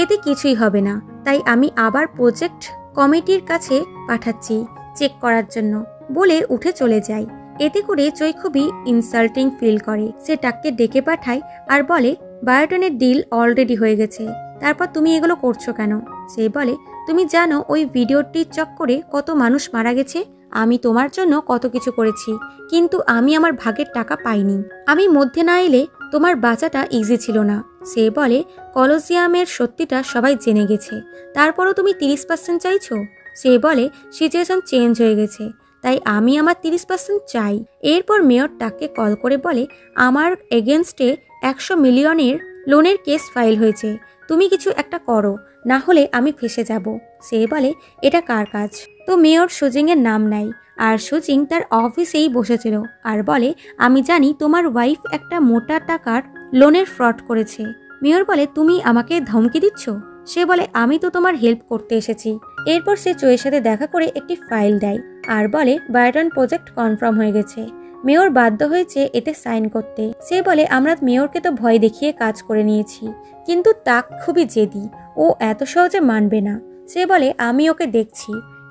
এতে কিছুই হবে না। তাই আমি আবার প্রজেক্ট কমিটির কাছে পাঠাচ্ছি চেক করার জন্য, বলে উঠে চলে যায়। এতে করে চই খুবই ইনসাল্টিং ফিল করে। সে টাককে ডেকে পাঠায় আর বলে বায়োটনের ডিল অলরেডি হয়ে গেছে, তারপর তুমি এগুলো করছো কেন? সে বলে তুমি জানো ওই ভিডিওটির চক্করে কত মানুষ মারা গেছে? আমি তোমার জন্য কত কিছু করেছি, কিন্তু আমি আমার ভাগের টাকা পাইনি। আমি মধ্যে না এলে তোমার বাঁচাটা ইজি ছিল না। সে বলে কলোসিয়ামের সত্যিটা সবাই জেনে গেছে, তারপরও তুমি 30% চাইছো? সে বলে সিচুয়েশন চেঞ্জ হয়ে গেছে, তাই আমি আমার 30% চাই। এরপর মেয়র টাককে কল করে বলে আমার এগেনস্টে 100 মিলিয়নের লোনের কেস ফাইল হয়েছে, তুমি কিছু একটা করো, না হলে আমি ফেসে যাব। সে বলে এটা কার কাজ? তো মেয়র সুজিংয়ের নাম নেয় আর সুজিং তার অফিসেই বসেছিল আর বলে আমি জানি তোমার ওয়াইফ একটা মোটা টাকার লোনের ফ্রড করেছে। মেয়র বলে তুমি আমাকে ধমকি দিচ্ছ? সে বলে আমি তো তোমার হেল্প করতে এসেছি। এরপর সে চোয়ের সাথে দেখা করে একটি ফাইল দেয় আর বলে বায়োটন প্রজেক্ট কনফার্ম হয়ে গেছে। মেয়র বাধ্য হয়েছে এতে সাইন করতে। সে বলে আমরা মেয়রকে তো ভয় দেখিয়ে কাজ করে নিয়েছি, কিন্তু তাক খুবই জেদি, ও এত সহজে মানবে না। সে বলে আমি ওকে দেখছি।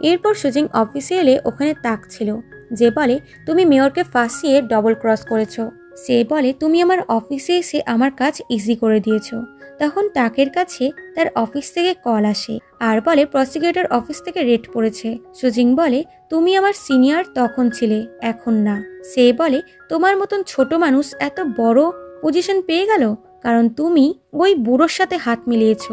এরপর সুজিং অফিসে এলে ওখানে তাক ছিল, যে বলে তুমি মেয়রকে ফাঁসিয়ে ডবল ক্রস করেছো। সে বলে তুমি আমার অফিসে এসে আমার কাজ ইজি করে দিয়েছো। তখন তাকের কাছে তার অফিস থেকে কল আসে আর বলে প্রসিকিউটর অফিস থেকে রেড পড়েছে। সুজিং বলে তুমি আমার সিনিয়র তখন ছিলে, এখন না। সে বলে তোমার মতন ছোট মানুষ এত বড় পজিশন পেয়ে গেল কারণ তুমি ওই বুড়োর সাথে হাত মিলিয়েছ।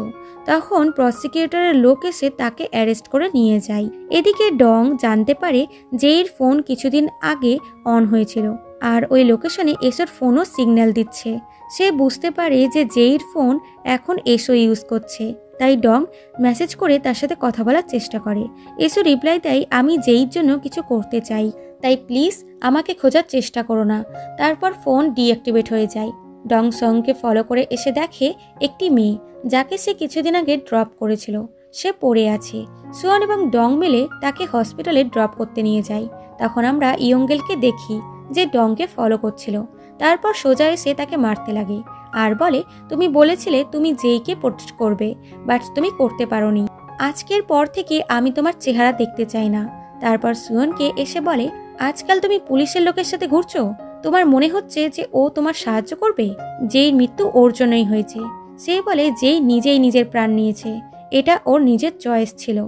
তখন প্রসিকিউটরের লোক এসে তাকে অ্যারেস্ট করে নিয়ে যায়। এদিকে ডং জানতে পারে জেইর ফোন কিছুদিন আগে অন হয়েছিল আর ওই লোকেশনে এসোর ফোনও সিগন্যাল দিচ্ছে। সে বুঝতে পারে যে জেইর ফোন এখন এসো ইউজ করছে, তাই ডং মেসেজ করে তার সাথে কথা বলার চেষ্টা করে। এসো রিপ্লাই দেয় আমি জেইর জন্য কিছু করতে চাই, তাই প্লিজ আমাকে খোঁজার চেষ্টা করো না। তারপর ফোন ডিঅ্যাক্টিভেট হয়ে যায়। ডং সংকে ফলো করে এসে দেখে একটি মেয়ে যাকে সে কিছুদিন আগে ড্রপ করেছিল সে পড়ে আছে। সুয়ন এবং ডং মিলে তাকে হসপিটালে ড্রপ করতে নিয়ে যায়। তখন আমরা ইয়ঙ্গেলকে দেখি যে ডংকে ফলো করছিল। তারপর সোজা এসে তাকে মারতে লাগে আর বলে তুমি বলেছিলে তুমি জেইকে প্রোটেক্ট করবে, বাট তুমি করতে পারোনি। আজকের পর থেকে আমি তোমার চেহারা দেখতে চাই না। তারপর সুয়নকে এসে বলে আজকাল তুমি পুলিশের লোকের সাথে ঘুরছো, তোমার মনে হচ্ছে যে ও তোমার সাহায্য করবে? যেই মৃত্যু ওর জন্যই হয়েছে। সে বলে যেই নিজেই নিজের প্রাণ নিয়েছে, এটা ওর নিজের চয়েস ছিল।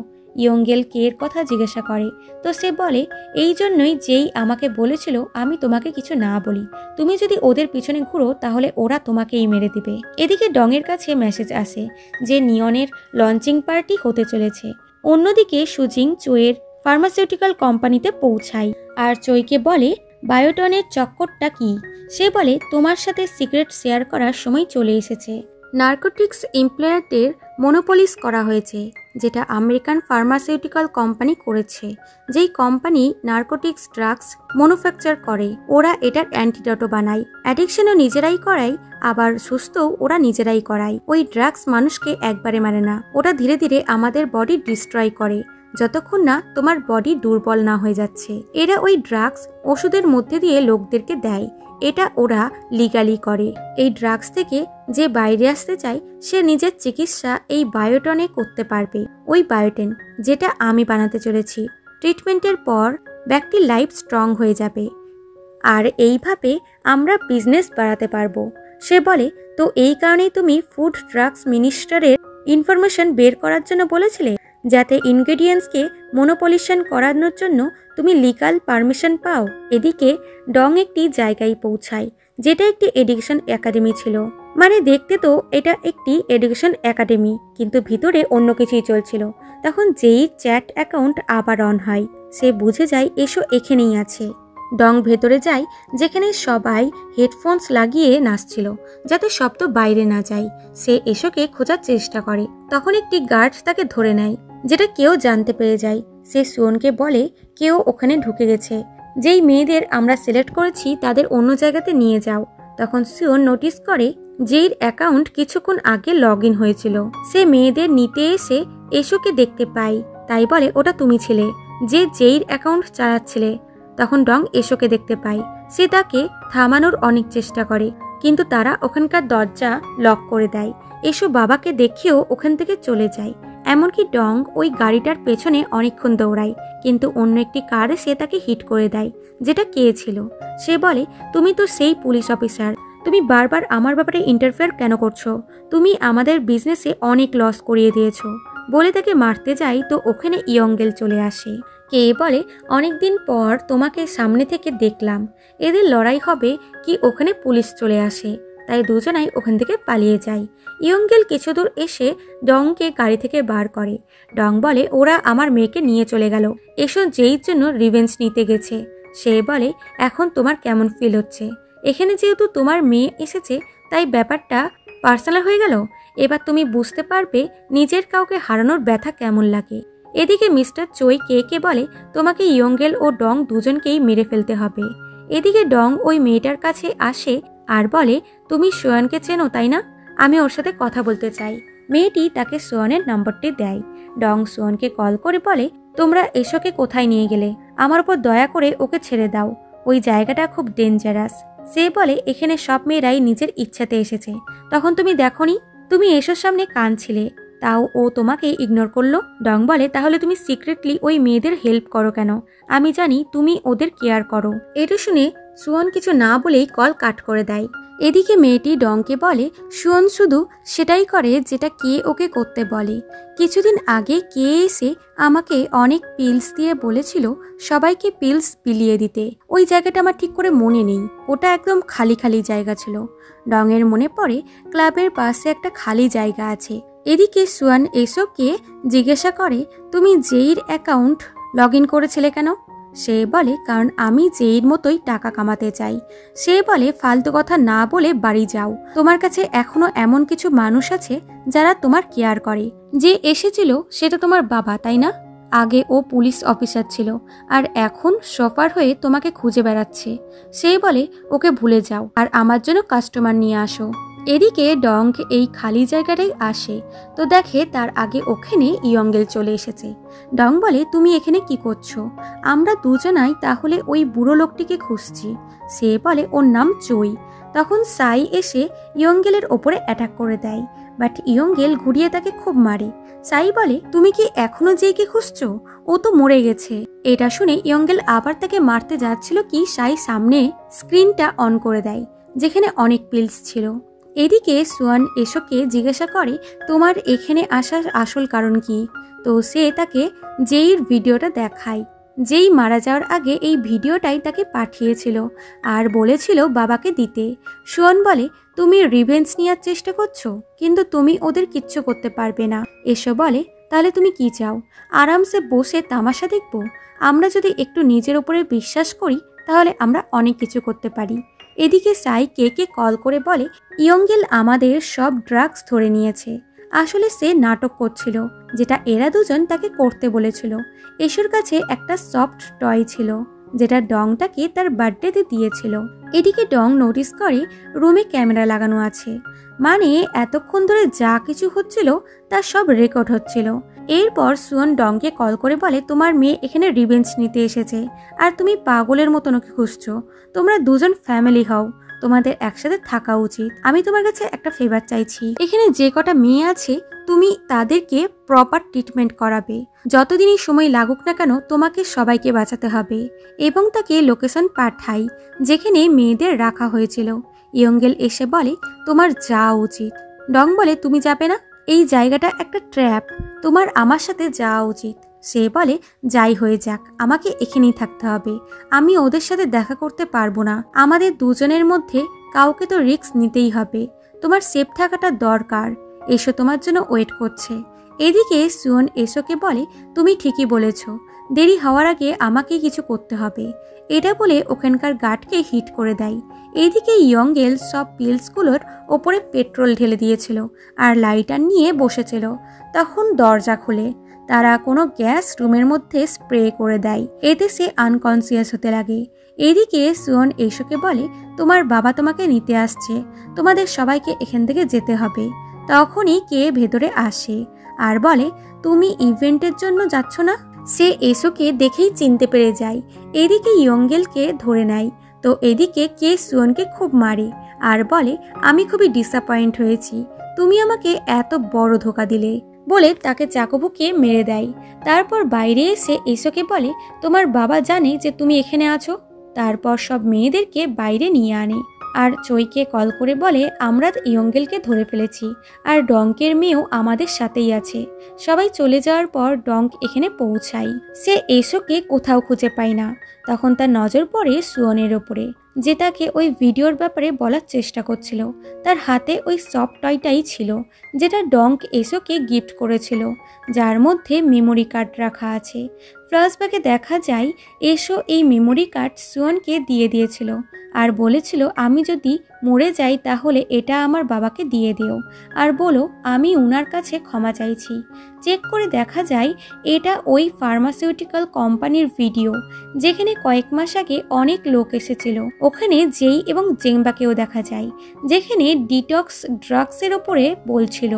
ইয়ঙ্গেল কে এর কথা জিজ্ঞাসা করে তো সে বলে এই জন্যই যেই আমাকে বলেছিল আমি তোমাকে কিছু না বলি, তুমি যদি ওদের পিছনে ঘুরো তাহলে ওরা তোমাকেই মেরে দিবে। এদিকে ডংয়ের কাছে মেসেজ আসে যে নিয়নের লঞ্চিং পার্টি হতে চলেছে। অন্যদিকে সুজিং চোয়ের ফার্মাসিউটিক্যাল কোম্পানিতে পৌঁছায় আর চৈকে বলে বায়োটনের চক্করটা কি। সে বলে তোমার সাথে সিক্রেট শেয়ার করার সময় চলে এসেছে। নার্কোটিক্স এমপ্লয়ারদের মনোপলিস করা হয়েছে, যেটা আমেরিকান ফার্মাসিউটিক্যাল কোম্পানি করেছে। যেই কোম্পানি নার্কোটিক্স ড্রাগস ম্যানুফ্যাকচার করে, ওরা এটার অ্যান্টিডোটও বানায়। অ্যাডিকশনও নিজেরাই করায়, আবার সুস্থও ওরা নিজেরাই করায়। ওই ড্রাগস মানুষকে একবারে মারে না, ওটা ধীরে ধীরে আমাদের বডি ডিস্ট্রয় করে যতক্ষণ না তোমার বডি দুর্বল না হয়ে যাচ্ছে। এরা ওই ড্রাগস ওষুধের মধ্যে দিয়ে লোকদেরকে দেয়, এটা ওরা লিগালি করে। এই ড্রাগস থেকে যে বাইরে আসতে চায় সে নিজের চিকিৎসা এই বায়োটনে করতে পারবে। ওই বায়োটেন যেটা আমি বানাতে চলেছি, ট্রিটমেন্টের পর ব্যক্তির লাইফ স্ট্রং হয়ে যাবে আর এইভাবে আমরা বিজনেস বাড়াতে পারবো। সে বলে তো এই কারণেই তুমি ফুড ড্রাগস মিনিস্টারের ইনফরমেশন বের করার জন্য বলেছিলে, যাতে ইনগ্রেডিয়েন্টসকে মনোপলিশন করানোর জন্য তুমি লিগাল পারমিশন পাও। এদিকে ডং একটি জায়গায় পৌঁছায় যেটা একটি এডুকেশন একাডেমি ছিল। মানে দেখতে তো এটা একটি এডুকেশন একাডেমি, কিন্তু ভিতরে অন্য কিছুই চলছিল। তখন যেই চ্যাট অ্যাকাউন্ট আবার অন হয়, সে বুঝে যায় এসো এখানেই আছে। ডং ভেতরে যায় যেখানে সবাই হেডফোনস লাগিয়ে নাচছিল যাতে শব্দ বাইরে না যায়। সে এসোকে খোঁজার চেষ্টা করে, তখন একটি গার্ড তাকে ধরে নেয়, যেটা কেউ জানতে পেরে যায়। সে সুয়নকে বলে কেউ ওখানে ঢুকে গেছে, যেই মেয়েদের আমরা সিলেক্ট করেছি তাদের অন্য জায়গাতে নিয়ে যাও। তখন সুয়ন নোটিস করে যেই অ্যাকাউন্ট কিছুক্ষণ আগে লগ ইন হয়েছিল। সে মেয়েদের নিতে এসে এসোকে দেখতে পায়, তাই বলে ওটা তুমি ছিলে যে যেই অ্যাকাউন্ট চালাচ্ছিলে। তখন ডং এসোকে দেখতে পায়, সে তাকে থামানোর অনেক চেষ্টা করে, কিন্তু তারা ওখানকার দরজা লক করে দেয়। এসো বাবাকে দেখেও ওখান থেকে চলে যায়। এমনকি ডং ওই গাড়িটার পেছনে অনেকক্ষণ দৌড়ায়, কিন্তু অন্য একটি কারে সে তাকে হিট করে দেয়, যেটা কে ছিল। সে বলে তুমি তো সেই পুলিশ অফিসার, তুমি বারবার আমার ব্যাপারে ইন্টারফেয়ার কেন করছো? তুমি আমাদের বিজনেসে অনেক লস করিয়ে দিয়েছো। বলে তাকে মারতে যাই তো ওখানে ইয়ঙ্গেল চলে আসে। কে বলে অনেকদিন পর তোমাকে সামনে থেকে দেখলাম, এদের লড়াই হবে কি ওখানে পুলিশ চলে আসে, তাই দুজনাই ওখান থেকে পালিয়ে যায়। ইয়ঙ্গেল কিছু দূর এসে ডংকে গাড়ি থেকে বার করে। ডং বলে ওরা আমার মেয়েকে নিয়ে চলে গেল, এসো যেই জন্য রিভেঞ্জ নিতে গেছে। সে বলে এখন তোমার কেমন ফিল হচ্ছে? এখানে যেহেতু তোমার মেয়ে এসেছে তাই ব্যাপারটা পার্সোনাল হয়ে গেল। এবার তুমি বুঝতে পারবে নিজের কাউকে হারানোর ব্যথা কেমন লাগে। এদিকে মিস্টার চোই কে বলে তোমাকে ইয়ঙ্গেল ও ডং দুজনকেই মেরে ফেলতে হবে। এদিকে ডং ওই মেয়েটার কাছে আসে আর বলে তুমি সোয়ানকে চেনো তাই না? আমি ওর সাথে কথা বলতে চাই। মেয়েটি তাকে সোয়ানের নম্বরটি দেয়। ডং সোয়ানকে কল করে বলে তোমরা এসোকে কোথায় নিয়ে গেলে? আমার উপর দয়া করে ওকে ছেড়ে দাও, ওই জায়গাটা খুব ডেঞ্জারাস। সে বলে এখানে সব মেয়েরাই নিজের ইচ্ছাতে এসেছে, তখন তুমি দেখোনি, তুমি এসোর সামনে কাঁদছিলে, তাও ও তোমাকে ইগনোর করলো। ডং বলে তাহলে তুমি সিক্রেটলি ওই মেয়েদের হেল্প করো কেন? আমি জানি তুমি ওদের কেয়ার করো। এটা শুনে সুয়ন কিছু না বলেই কল কাট করে দেয়। এদিকে মেয়েটি ডংকে বলে সুয়ন শুধু সেটাই করে যেটা কে ওকে করতে বলে। কিছুদিন আগে কে এসে আমাকে অনেক পিলস দিয়ে বলেছিল সবাইকে পিলস বিলিয়ে দিতে। ওই জায়গাটা আমার ঠিক করে মনে নেই, ওটা একদম খালি খালি জায়গা ছিল। ডংয়ের মনে পড়ে ক্লাবের পাশে একটা খালি জায়গা আছে। এদিকে সুয়ান এসোকে জিজ্ঞাসা করে তুমি জেইর অ্যাকাউন্ট লগ ইন করেছিলে কেন? সে বলে কারণ আমি জেইর মতোই টাকা কামাতে চাই। সে বলে ফালতু কথা না বলে বাড়ি যাও, তোমার কাছে এখনো এমন কিছু মানুষ আছে যারা তোমার কেয়ার করে। যে এসেছিল সেটা তোমার বাবা, তাই না? আগে ও পুলিশ অফিসার ছিল আর এখন শফার হয়ে তোমাকে খুঁজে বেড়াচ্ছে। সে বলে ওকে ভুলে যাও আর আমার জন্য কাস্টমার নিয়ে আসো। এদিকে ডং এই খালি জায়গাটাই আসে তো দেখে তার আগে ওখানে ইয়ঙ্গেল চলে এসেছে। ডং বলে তুমি এখানে কি করছো? আমরা দুজনাই তাহলে ওই বুড়ো লোকটিকে খুঁজছি। সে বলে ওর নাম চই। তখন সাই এসে ইয়ঙ্গেলের ওপরে অ্যাটাক করে দেয়, বাট ইয়ঙ্গেল ঘুরিয়ে তাকে খুব মারে। সাই বলে তুমি কি এখনো জেইকে খুঁজছো? ও তো মরে গেছে। এটা শুনে ইয়ঙ্গেল আবার তাকে মারতে যাচ্ছিল কি সাই সামনে স্ক্রিনটা অন করে দেয় যেখানে অনেক পিলস ছিল। এদিকে সুয়ান এসোকে জিজ্ঞাসা করে তোমার এখানে আসার আসল কারণ কি? তো সে তাকে জেইর ভিডিওটা দেখায়। যেই মারা যাওয়ার আগে এই ভিডিওটাই তাকে পাঠিয়েছিল আর বলেছিল বাবাকে দিতে। সুয়ান বলে তুমি রিভেঞ্জ নেওয়ার চেষ্টা করছো, কিন্তু তুমি ওদের কিচ্ছু করতে পারবে না। এসো বলে তাহলে তুমি কি চাও? আরামসে বসে তামাশা দেখবো? আমরা যদি একটু নিজের উপরে বিশ্বাস করি তাহলে আমরা অনেক কিছু করতে পারি। এদিকে সাই কে কল করে বলে ইয়ঙ্গেল আমাদের সব ড্রাগস ধরে নিয়েছে। আসলে সে নাটক করছিল, যেটা এরা দুজন তাকে করতে বলেছিল। এসোর কাছে একটা সফট টয় ছিল যেটা ডং তাকে তার বার্থডেতে দিয়েছিল। এদিকে ডং নোটিস করে রুমে ক্যামেরা লাগানো আছে, মানে এতক্ষণ ধরে যা কিছু হচ্ছিল তা সব রেকর্ড হচ্ছিল। এরপর সুয়ন ডংকে কল করে বলে তোমার মেয়ে এখানে রিভেঞ্জ নিতে এসেছে আর তুমি পাগলের মতো ওকে খুঁজছো। তোমরা দুজন ফ্যামিলি হও, তোমাদের একসাথে থাকা উচিত। আমি তোমার কাছে একটা ফেভার চাইছি, এখানে যে কটা মেয়ে আছে তুমি তাদেরকে প্রপার ট্রিটমেন্ট করাবে। যতদিনই সময় লাগুক না কেন তোমাকে সবাইকে বাঁচাতে হবে। এবং তাকে লোকেশন পাঠাই যেখানে মেয়েদের রাখা হয়েছিল। ইয়ঙ্গেল এসে বলে তোমার যাওয়া উচিত। ডং বলে তুমি যাবে না, এই জায়গাটা একটা ট্র্যাপ, তোমার আমার সাথে যাওয়া উচিত। সে বলে যাই হয়ে যাক আমাকে এখানেই থাকতে হবে, আমি ওদের সাথে দেখা করতে পারবো না। আমাদের দুজনের মধ্যে কাউকে তো রিস্ক নিতেই হবে, তোমার সেফ থাকাটা দরকার। এসো তোমার জন্য ওয়েট করছে। এদিকে সুয়ন এসোকে বলে তুমি ঠিকই বলেছ, দেরি হওয়ার আগে আমাকে কিছু করতে হবে। এটা বলে ওখানকার গার্ডকে হিট করে দেয়। এদিকে ইয়ঙ্গেল সব পিলসগুলোর ওপরে পেট্রোল ঢেলে দিয়েছিল আর লাইটার নিয়ে বসেছিল। তখন দরজা খুলে তারা কোনো গ্যাস রুমের মধ্যে স্প্রে করে দেয়, এতে সে আনকনসিয়াস হতে লাগে। এদিকে সুয়ন এসোকে বলে তোমার বাবা তোমাকে নিতে আসছে, তোমাদের সবাইকে এখান থেকে যেতে হবে। তখনই কে ভেতরে আসে আর বলে তুমি ইভেন্টের জন্য যাচ্ছ না? সে এসোকে দেখেই চিনতে পেরে যায়। এদিকে ইয়ঙ্গেলকে ধরে নেয়, তো এদিকে কে সুয়নকে খুব মারে আর বলে আমি খুবই ডিসঅ্যাপয়েন্ট হয়েছি, তুমি আমাকে এত বড় ধোকা দিলে বলে তাকে চাকুপুকে মেরে দেয়। তারপর বাইরে এসে এসোকে বলে তোমার বাবা জানে যে তুমি এখানে আছো। তারপর সব মেয়েদেরকে বাইরে নিয়ে আনে আর চইকে কল করে বলে আমরা ইয়ঙ্গেলকে ধরে ফেলেছি আর ডঙ্কের মেয়েও আমাদের সাথেই আছে। সবাই চলে যাওয়ার পর ডঙ্ক এখানে পৌঁছায়। সে এসোকে কোথাও খুঁজে পায় না। তখন তার নজর পড়ে সুয়নের ওপরে, যে তাকে ওই ভিডিওর ব্যাপারে বলার চেষ্টা করছিল। তার হাতে ওই সফট টয়টাই ছিল যেটা ডঙ্ক এসোকে গিফট করেছিল, যার মধ্যে মেমোরি কার্ড রাখা আছে। ফ্ল্যাশব্যাকে দেখা যায় এসো এই মেমোরি কার্ড সুয়নকে দিয়ে দিয়েছিল আর বলেছিল আমি যদি মরে যাই তাহলে এটা আমার বাবাকে দিয়ে দিও আর বলো আমি উনার কাছে ক্ষমা চাইছি। চেক করে দেখা যায় এটা ওই ফার্মাসিউটিক্যাল কোম্পানির ভিডিও যেখানে কয়েক মাস আগে অনেক লোক এসেছিল। ওখানে জেই এবং জেম্বাকেও দেখা যায় যেখানে ডিটক্স ড্রাগসের ওপরে বলছিল।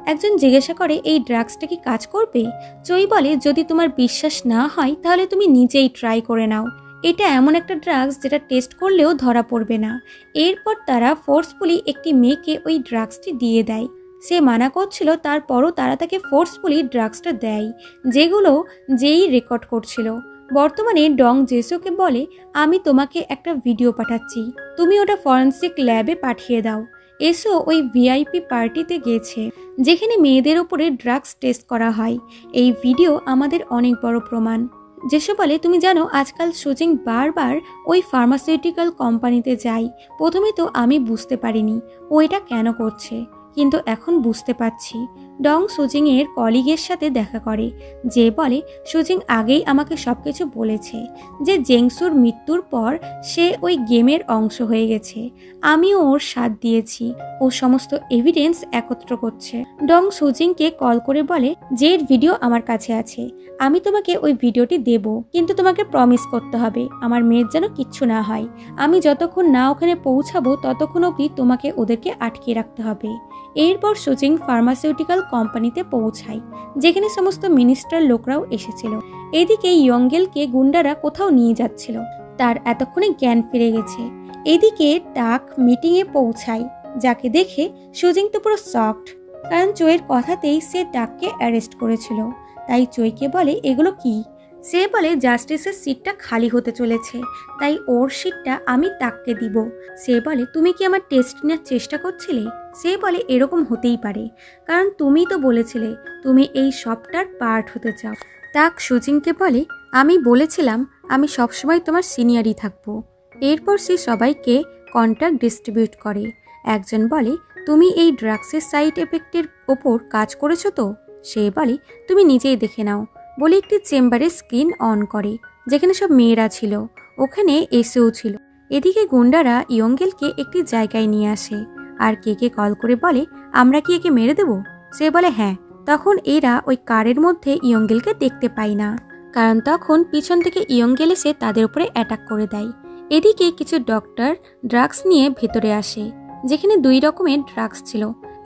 একজন জিজ্ঞাসা করে এই ড্রাগসটা কি কাজ করবে? চই বলে যদি তোমার বিশ্বাস না হয় তাহলে তুমি নিজেই ট্রাই করে নাও, এটা এমন একটা ড্রাগস যেটা টেস্ট করলেও ধরা পড়বে না। এরপর তারা ফোর্সফুলি একটি মেয়েকে ওই ড্রাগসটি দিয়ে দেয়। সে মানা করছিল, তারপরও তারা তাকে ফোর্সফুলি ড্রাগসটা দেয় যেগুলো যেই রেকর্ড করছিল। বর্তমানে ডং জেসোকে বলে, আমি তোমাকে একটা ভিডিও পাঠাচ্ছি, তুমি ওটা ফরেন্সিক ল্যাবে পাঠিয়ে দাও। এসো ওই ভিআইপি পার্টিতে গেছে যেখানে মেয়েদের ওপরে ড্রাগস টেস্ট করা হয়। এই ভিডিও আমাদের অনেক বড় প্রমাণ। জেসো বলে, তুমি জানো আজকাল সুজিং বারবার ওই ফার্মাসিউটিক্যাল কোম্পানিতে যায়। প্রথমে তো আমি বুঝতে পারিনি ও এটা কেন করছে, কিন্তু এখন বুঝতে পারছি। ডং সুজিং এর কলিগের সাথে দেখা করে, যে বলে সুজিং আগেই আমাকে সবকিছু বলেছে যে জেংসুর মৃত্যুর পর সে ওই গেমের অংশ হয়ে গেছে। আমিও ওর সাথ দিয়েছি। ও সমস্ত এভিডেন্স একত্র করছে। ডং সুজিংকে কল করে বলে যে এর ভিডিও আমার কাছে আছে, আমি তোমাকে ওই ভিডিওটি দেব, কিন্তু তোমাকে প্রমিস করতে হবে আমার মেয়ের যেন কিচ্ছু না হয়। আমি যতক্ষণ না ওখানে পৌঁছাবো ততক্ষণ অবধি তোমাকে ওদেরকে আটকে রাখতে হবে। এরপর সুজিং ফার্মাসিউটিক্যাল কোম্পানিতে পৌঁছায়, যেখানে সমস্ত মিনিস্টার লোকরাও এসেছিল। এদিকে ইয়ঙ্গেলকে গুন্ডারা কোথাও নিয়ে যাচ্ছিল, তার এতক্ষণে জ্ঞান ফিরে গেছে। এদিকে টাক মিটিংয়ে পৌঁছায়, যাকে দেখে সুজিং তো পুরো শকড, কারণ চোয়ের কথাতেই সে টাককে অ্যারেস্ট করেছিল। তাই চোইকে বলে এগুলো কি? সে বলে জাস্টিসের সিটটা খালি হতে চলেছে, তাই ওর সিটটা আমি টাককে দিব। সে বলে তুমি কি আমার টেস্ট নেওয়ার চেষ্টা করছিলে? সে বলে এরকম হতেই পারে, কারণ তুমি তো বলেছিলে তুমি এই সবটার পার্ট হতে চাও। টাক সুজিংকে বলে আমি বলেছিলাম আমি সবসময় তোমার সিনিয়রই থাকবো। এরপর সে সবাইকে কন্ট্রাক্ট ডিস্ট্রিবিউট করে। একজন বলে তুমি এই ড্রাগসের সাইড এফেক্টের ওপর কাজ করেছো তো? সে বলে তুমি নিজেই দেখে নাও বলে একটি চেম্বারে স্ক্রিন অন করে, যেখানে সব মেয়েরা ছিল। ওখানে এসেও ছিল। এদিকে গুন্ডারা ইয়ঙ্গেলকে একটি জায়গায় নিয়ে আসে আর কে কল করে বলে আমরা কি একে মেরে দেব? সে বলে হ্যাঁ। তখন এরা ওই কারের মধ্যে ইয়ঙ্গেলকে দেখতে পায় না, কারণ তখন পিছন থেকে ইয়ঙ্গেল এসে তাদের উপরে অ্যাটাক করে দেয়। এদিকে কিছু ডক্টর ড্রাগস নিয়ে ভেতরে আসে, যেখানে 2 রকমের ড্রাগস ছিল,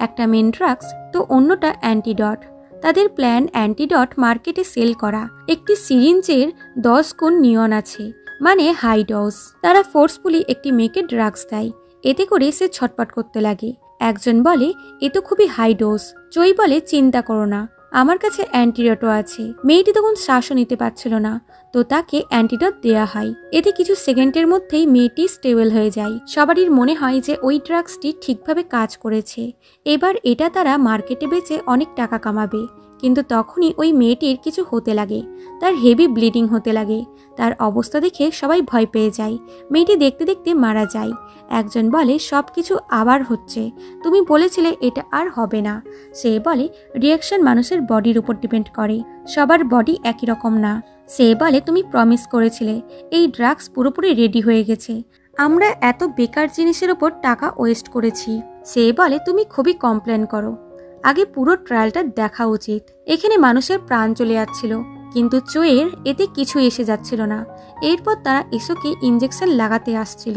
একটা মেন ড্রাগস তো অন্যটা অ্যান্টিডট। তাদের প্ল্যান অ্যান্টিডট মার্কেটে সেল করা। একটি সিরিঞ্জের 10 গুণ নিয়ন আছে, মানে হাই ডোজ। তারা ফোর্সফুলি একটি মেয়েকে ড্রাগস দেয়, এতে করে সে ছটপট করতে লাগে। একজন বলে এ তো খুবই হাই ডোজ। চই বলে চিন্তা করো না, আমার কাছে অ্যান্টিডটও আছে। মেয়েটি তখন শ্বাসও নিতে পারছিল না, তো তাকে অ্যান্টিডট দেয়া হয়। এতে কিছু সেকেন্ডের মধ্যেই মেয়েটি স্টেবল হয়ে যায়। সবারই মনে হয় যে ওই ড্রাগসটি ঠিকভাবে কাজ করেছে, এবার এটা তারা মার্কেটে বেচে অনেক টাকা কামাবে। কিন্তু তখনই ওই মেয়েটির কিছু হতে লাগে, তার হেভি ব্লিডিং হতে লাগে। তার অবস্থা দেখে সবাই ভয় পেয়ে যায়। মেয়েটি দেখতে দেখতে মারা যায়। একজন বলে সব কিছু আবার হচ্ছে, তুমি বলেছিলে এটা আর হবে না। সে বলে রিয়াকশন মানুষের বডির উপর ডিপেন্ড করে, সবার বডি একই রকম না। সে বলে তুমি প্রমিস করেছিলে, এই ড্রাগস পুরোপুরি রেডি হয়ে গেছে, আমরা এত বেকার জিনিসের উপর টাকা ওয়েস্ট করেছি। সে বলে তুমি খুবই কমপ্লেন করো, আগে পুরো ট্রায়ালটা দেখা উচিত। এখানে মানুষের প্রাণ চলে যাচ্ছিল, কিন্তু চোয়ের এতে কিছুই এসে যাচ্ছিল না। এরপর তারা এসোকে ইঞ্জেকশন লাগাতে আসছিল।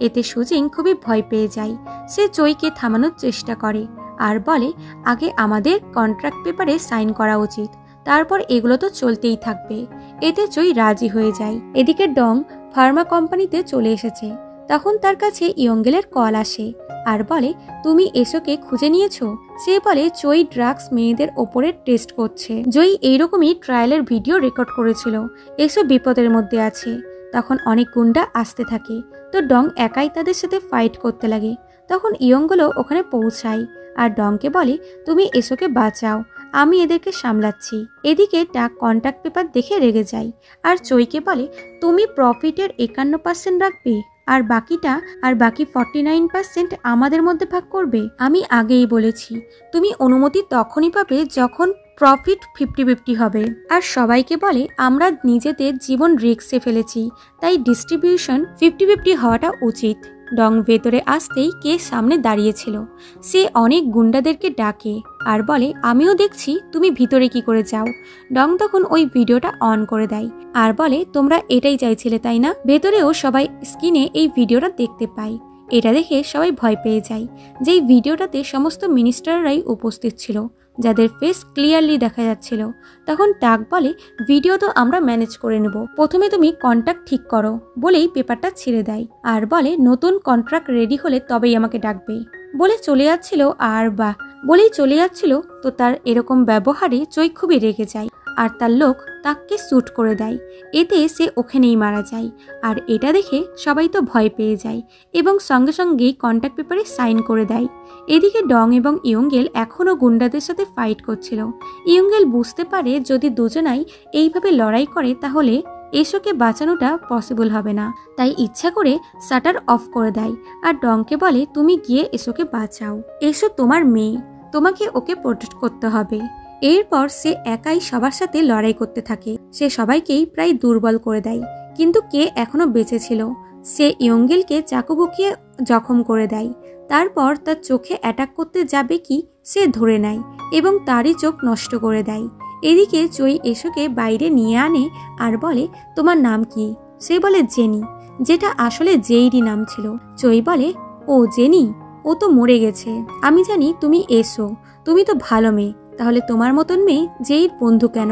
এতে সুজিং খুবই ভয় পেয়ে যায়। সে চোইকে থামানোর চেষ্টা করে আর বলে আগে আমাদের কন্ট্রাক্ট পেপারে সাইন করা উচিত, তারপর এগুলো তো চলতেই থাকবে। এতে চই রাজি হয়ে যায়। এদিকে ডং ফার্মা কোম্পানিতে চলে এসেছে। তখন তার কাছে ইয়ঙ্গেলের কল আসে আর বলে তুমি এসোকে খুঁজে নিয়েছো? সে বলে চই ড্রাগস মেয়েদের ওপরে টেস্ট করছে। জয়ী এইরকমই ট্রায়ালের ভিডিও রেকর্ড করেছিল। এসো বিপদের মধ্যে আছে। তখন অনেক গুন্ডা আসতে থাকে, তো ডং একাই তাদের সাথে ফাইট করতে লাগে। তখন ইয়ঙ্গেলও ওখানে পৌঁছায় আর ডংকে বলে তুমি এসোকে বাঁচাও, আমি এদেরকে সামলাচ্ছি। এদিকে টাক কন্ট্রাক্ট পেপার দেখে রেগে যায় আর চইকে বলে তুমি প্রফিটের 51% রাখবে আর বাকি 49% আমাদের মধ্যে ভাগ করবে। আমি আগেই বলেছি তুমি অনুমতি তখনই পাবে যখন প্রফিট 50-50 হবে। আর সবাইকে বলে আমরা নিজেদের জীবন রিস্কে ফেলেছি, তাই ডিস্ট্রিবিউশন 50-50 হওয়াটা উচিত। ডং ভেতরে আসতেই কে সামনে দাঁড়িয়েছিল, সে অনেক গুন্ডাদেরকে ডাকে আর বলে আমিও দেখছি, তুমি ভিতরে কি করে যাও। ডং তখন ওই ভিডিওটা অন করে দেয় আর বলে তোমরা এটাই চাইছিলে তাই না? ভেতরেও সবাই স্ক্রিনে এই ভিডিওটা দেখতে পায়। এটা দেখে সবাই ভয় পেয়ে যায়। যেই ভিডিওটাতে সমস্ত মিনিস্টাররাই উপস্থিত ছিল, যাদের ফেস ক্লিয়ারলি দেখা যাচ্ছিল। তখন টাক বলে ভিডিও তো আমরা ম্যানেজ করে নেব, প্রথমে তুমি কন্ট্রাক্ট ঠিক করো বলেই পেপারটা ছিঁড়ে দেয় আর বলে নতুন কন্ট্রাক্ট রেডি হলে তবেই আমাকে ডাকবে। বলে চলে যাচ্ছিল তো তার এরকম ব্যবহারে চই খুবই রেগে যায় আর তার লোক তাকে শ্যুট করে দেয়। এতে সে ওখানেই মারা যায়। আর এটা দেখে সবাই তো ভয় পেয়ে যায় এবং সঙ্গে সঙ্গেই কন্ট্যাক্ট পেপারে সাইন করে দেয়। এদিকে ডং এবং ইয়ঙ্গেল এখনও গুন্ডাদের সাথে ফাইট করছিল। ইয়ঙ্গেল বুঝতে পারে যদি দুজনাই এইভাবে লড়াই করে তাহলে এসোকে বাঁচানোটা পসিবল হবে না, তাই ইচ্ছা করে শাটার অফ করে দেয় আর ডংকে বলে তুমি গিয়ে এসোকে বাঁচাও, এসো তোমার মেয়ে, তোমাকে ওকে প্রোটেক্ট করতে হবে। এরপর সে একাই সবার সাথে লড়াই করতে থাকে। সে সবাইকেই প্রায় দুর্বল করে দেয়, কিন্তু কে এখনো বেঁচে ছিল। সে ইয়ঙ্গেলকে চাকু বকিয়ে জখম করে দেয়। তারপর তার চোখে অ্যাটাক করতে যাবে কি সে ধরে নেয় এবং তারই চোখ নষ্ট করে দেয়। এদিকে চই এসোকে বাইরে নিয়ে আনে আর বলে তোমার নাম কি? সে বলে জেনি, যেটা আসলে জেইরই নাম ছিল। চই বলে ও জেনি, ও তো মরে গেছে। আমি জানি তুমি এসো, তুমি তো ভালো মেয়ে, তাহলে তোমার মতন মেয়ে জেইর বন্ধু কেন?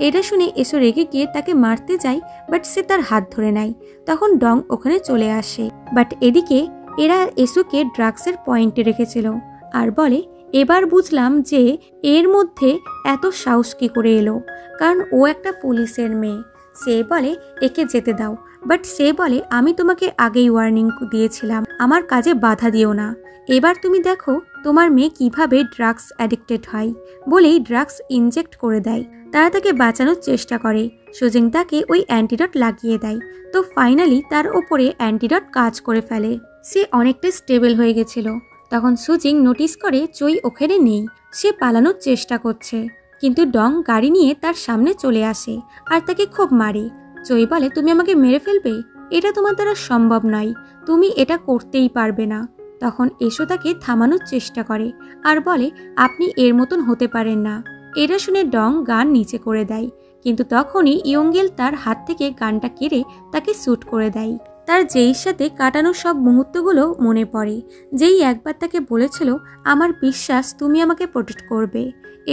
এটা শুনে এসো রেগে গিয়ে তাকে মারতে যায়, বাট সে তার হাত ধরে নেয়। তখন ডং ওখানে চলে আসে। বাট এদিকে এরা এসোকে ড্রাগসের পয়েন্টে রেখেছিল আর বলে এবার বুঝলাম যে এর মধ্যে এত সাহস কি করে এলো, কারণ ও একটা পুলিশের মেয়ে। সে বলে একে যেতে দাও, বাট সে বলে আমি তোমাকে আগেই ওয়ার্নিং দিয়েছিলাম, আমার কাজে বাধা দিও না। এবার তুমি দেখো তোমার মেয়ে কিভাবে ড্রাগস অ্যাডিক্টেড হয়, বলেই ড্রাগস ইনজেক্ট করে দেয়। তারা তাকে বাঁচানোর চেষ্টা করে। সুজিং তাকে ওই অ্যান্টিডট লাগিয়ে দেয়। তো ফাইনালি তার ওপরে অ্যান্টিডট কাজ করে ফেলে। সে অনেকটা স্টেবল হয়ে গেছিল। তখন সুজিং নোটিস করে চই ওখানে নেই। সে পালানোর চেষ্টা করছে, কিন্তু ডং গাড়ি নিয়ে তার সামনে চলে আসে আর তাকে খুব মারে। চই বলে তুমি আমাকে মেরে ফেলবে, এটা তোমার দ্বারা সম্ভব নয়, তুমি এটা করতেই পারবে না। তখন এসো তাকে থামানোর চেষ্টা করে আর বলে আপনি এর মতন হতে পারেন না। এটা শুনে ডং গান নিচে করে দেয়, কিন্তু তখনই ইয়ঙ্গেল তার হাত থেকে গানটা কেড়ে তাকে শ্যুট করে দেয়। তার যেই সাথে কাটানো সব মুহূর্তগুলো মনে পড়ে, যেই একবার তাকে বলেছিল আমার বিশ্বাস তুমি আমাকে প্রোটেক্ট করবে।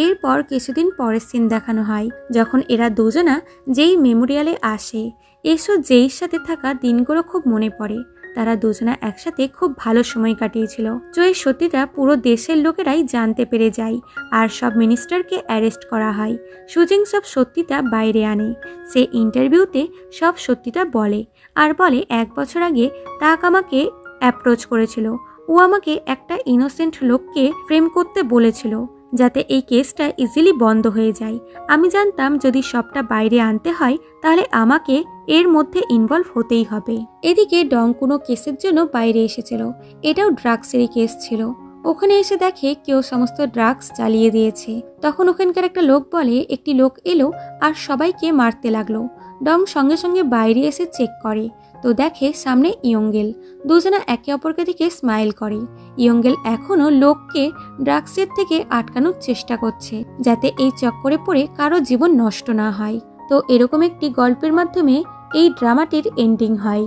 এরপর কিছুদিন পরের সিন দেখানো হয় যখন এরা দুজনা যেই মেমোরিয়ালে আসে। এসো যেই সাথে থাকা দিনগুলো খুব মনে পড়ে। তারা দুজনা একসাথে খুব ভালো সময় কাটিয়েছিল। জয়ের সত্যিটা পুরো দেশের লোকেরাই জানতে পেরে যায় আর সব মিনিস্টারকে অ্যারেস্ট করা হয়। সুজিং সব সত্যিটা বাইরে আনে। সে ইন্টারভিউতে সব সত্যিটা বলে আর বলে 1 বছর আগে তাক আমাকে অ্যাপ্রোচ করেছিল। ও আমাকে একটা ইনোসেন্ট লোককে ফ্রেম করতে বলেছিল যাতে এই কেসটা ইজিলি বন্ধ হয়ে যায়। আমি জানতাম যদি সবটা বাইরে আনতে হয় তাহলে আমাকে এর মধ্যে ইনভলভ হতেই হবে। এদিকে ডং কোনো কেসের জন্য বাইরে এসেছিল। এটাও ড্রাগসেরই কেস ছিল। ওখানে এসে দেখে কেউ সমস্ত ড্রাগস চালিয়ে দিয়েছে। তখন ওখানকার একটা লোক বলে একটি লোক এলো আর সবাইকে মারতে লাগলো। ডং সঙ্গে সঙ্গে বাইরে এসে চেক করে, তো দেখে সামনে ইয়ঙ্গেল। দুজনা একে অপরকে দিকে স্মাইল করে। ইয়ঙ্গেল এখনো লোককে ড্রাগসের থেকে আটকানোর চেষ্টা করছে যাতে এই চক্করে পড়ে কারো জীবন নষ্ট না হয়। তো এরকম একটি গল্পের মাধ্যমে এই ড্রামাটির এন্ডিং হয়।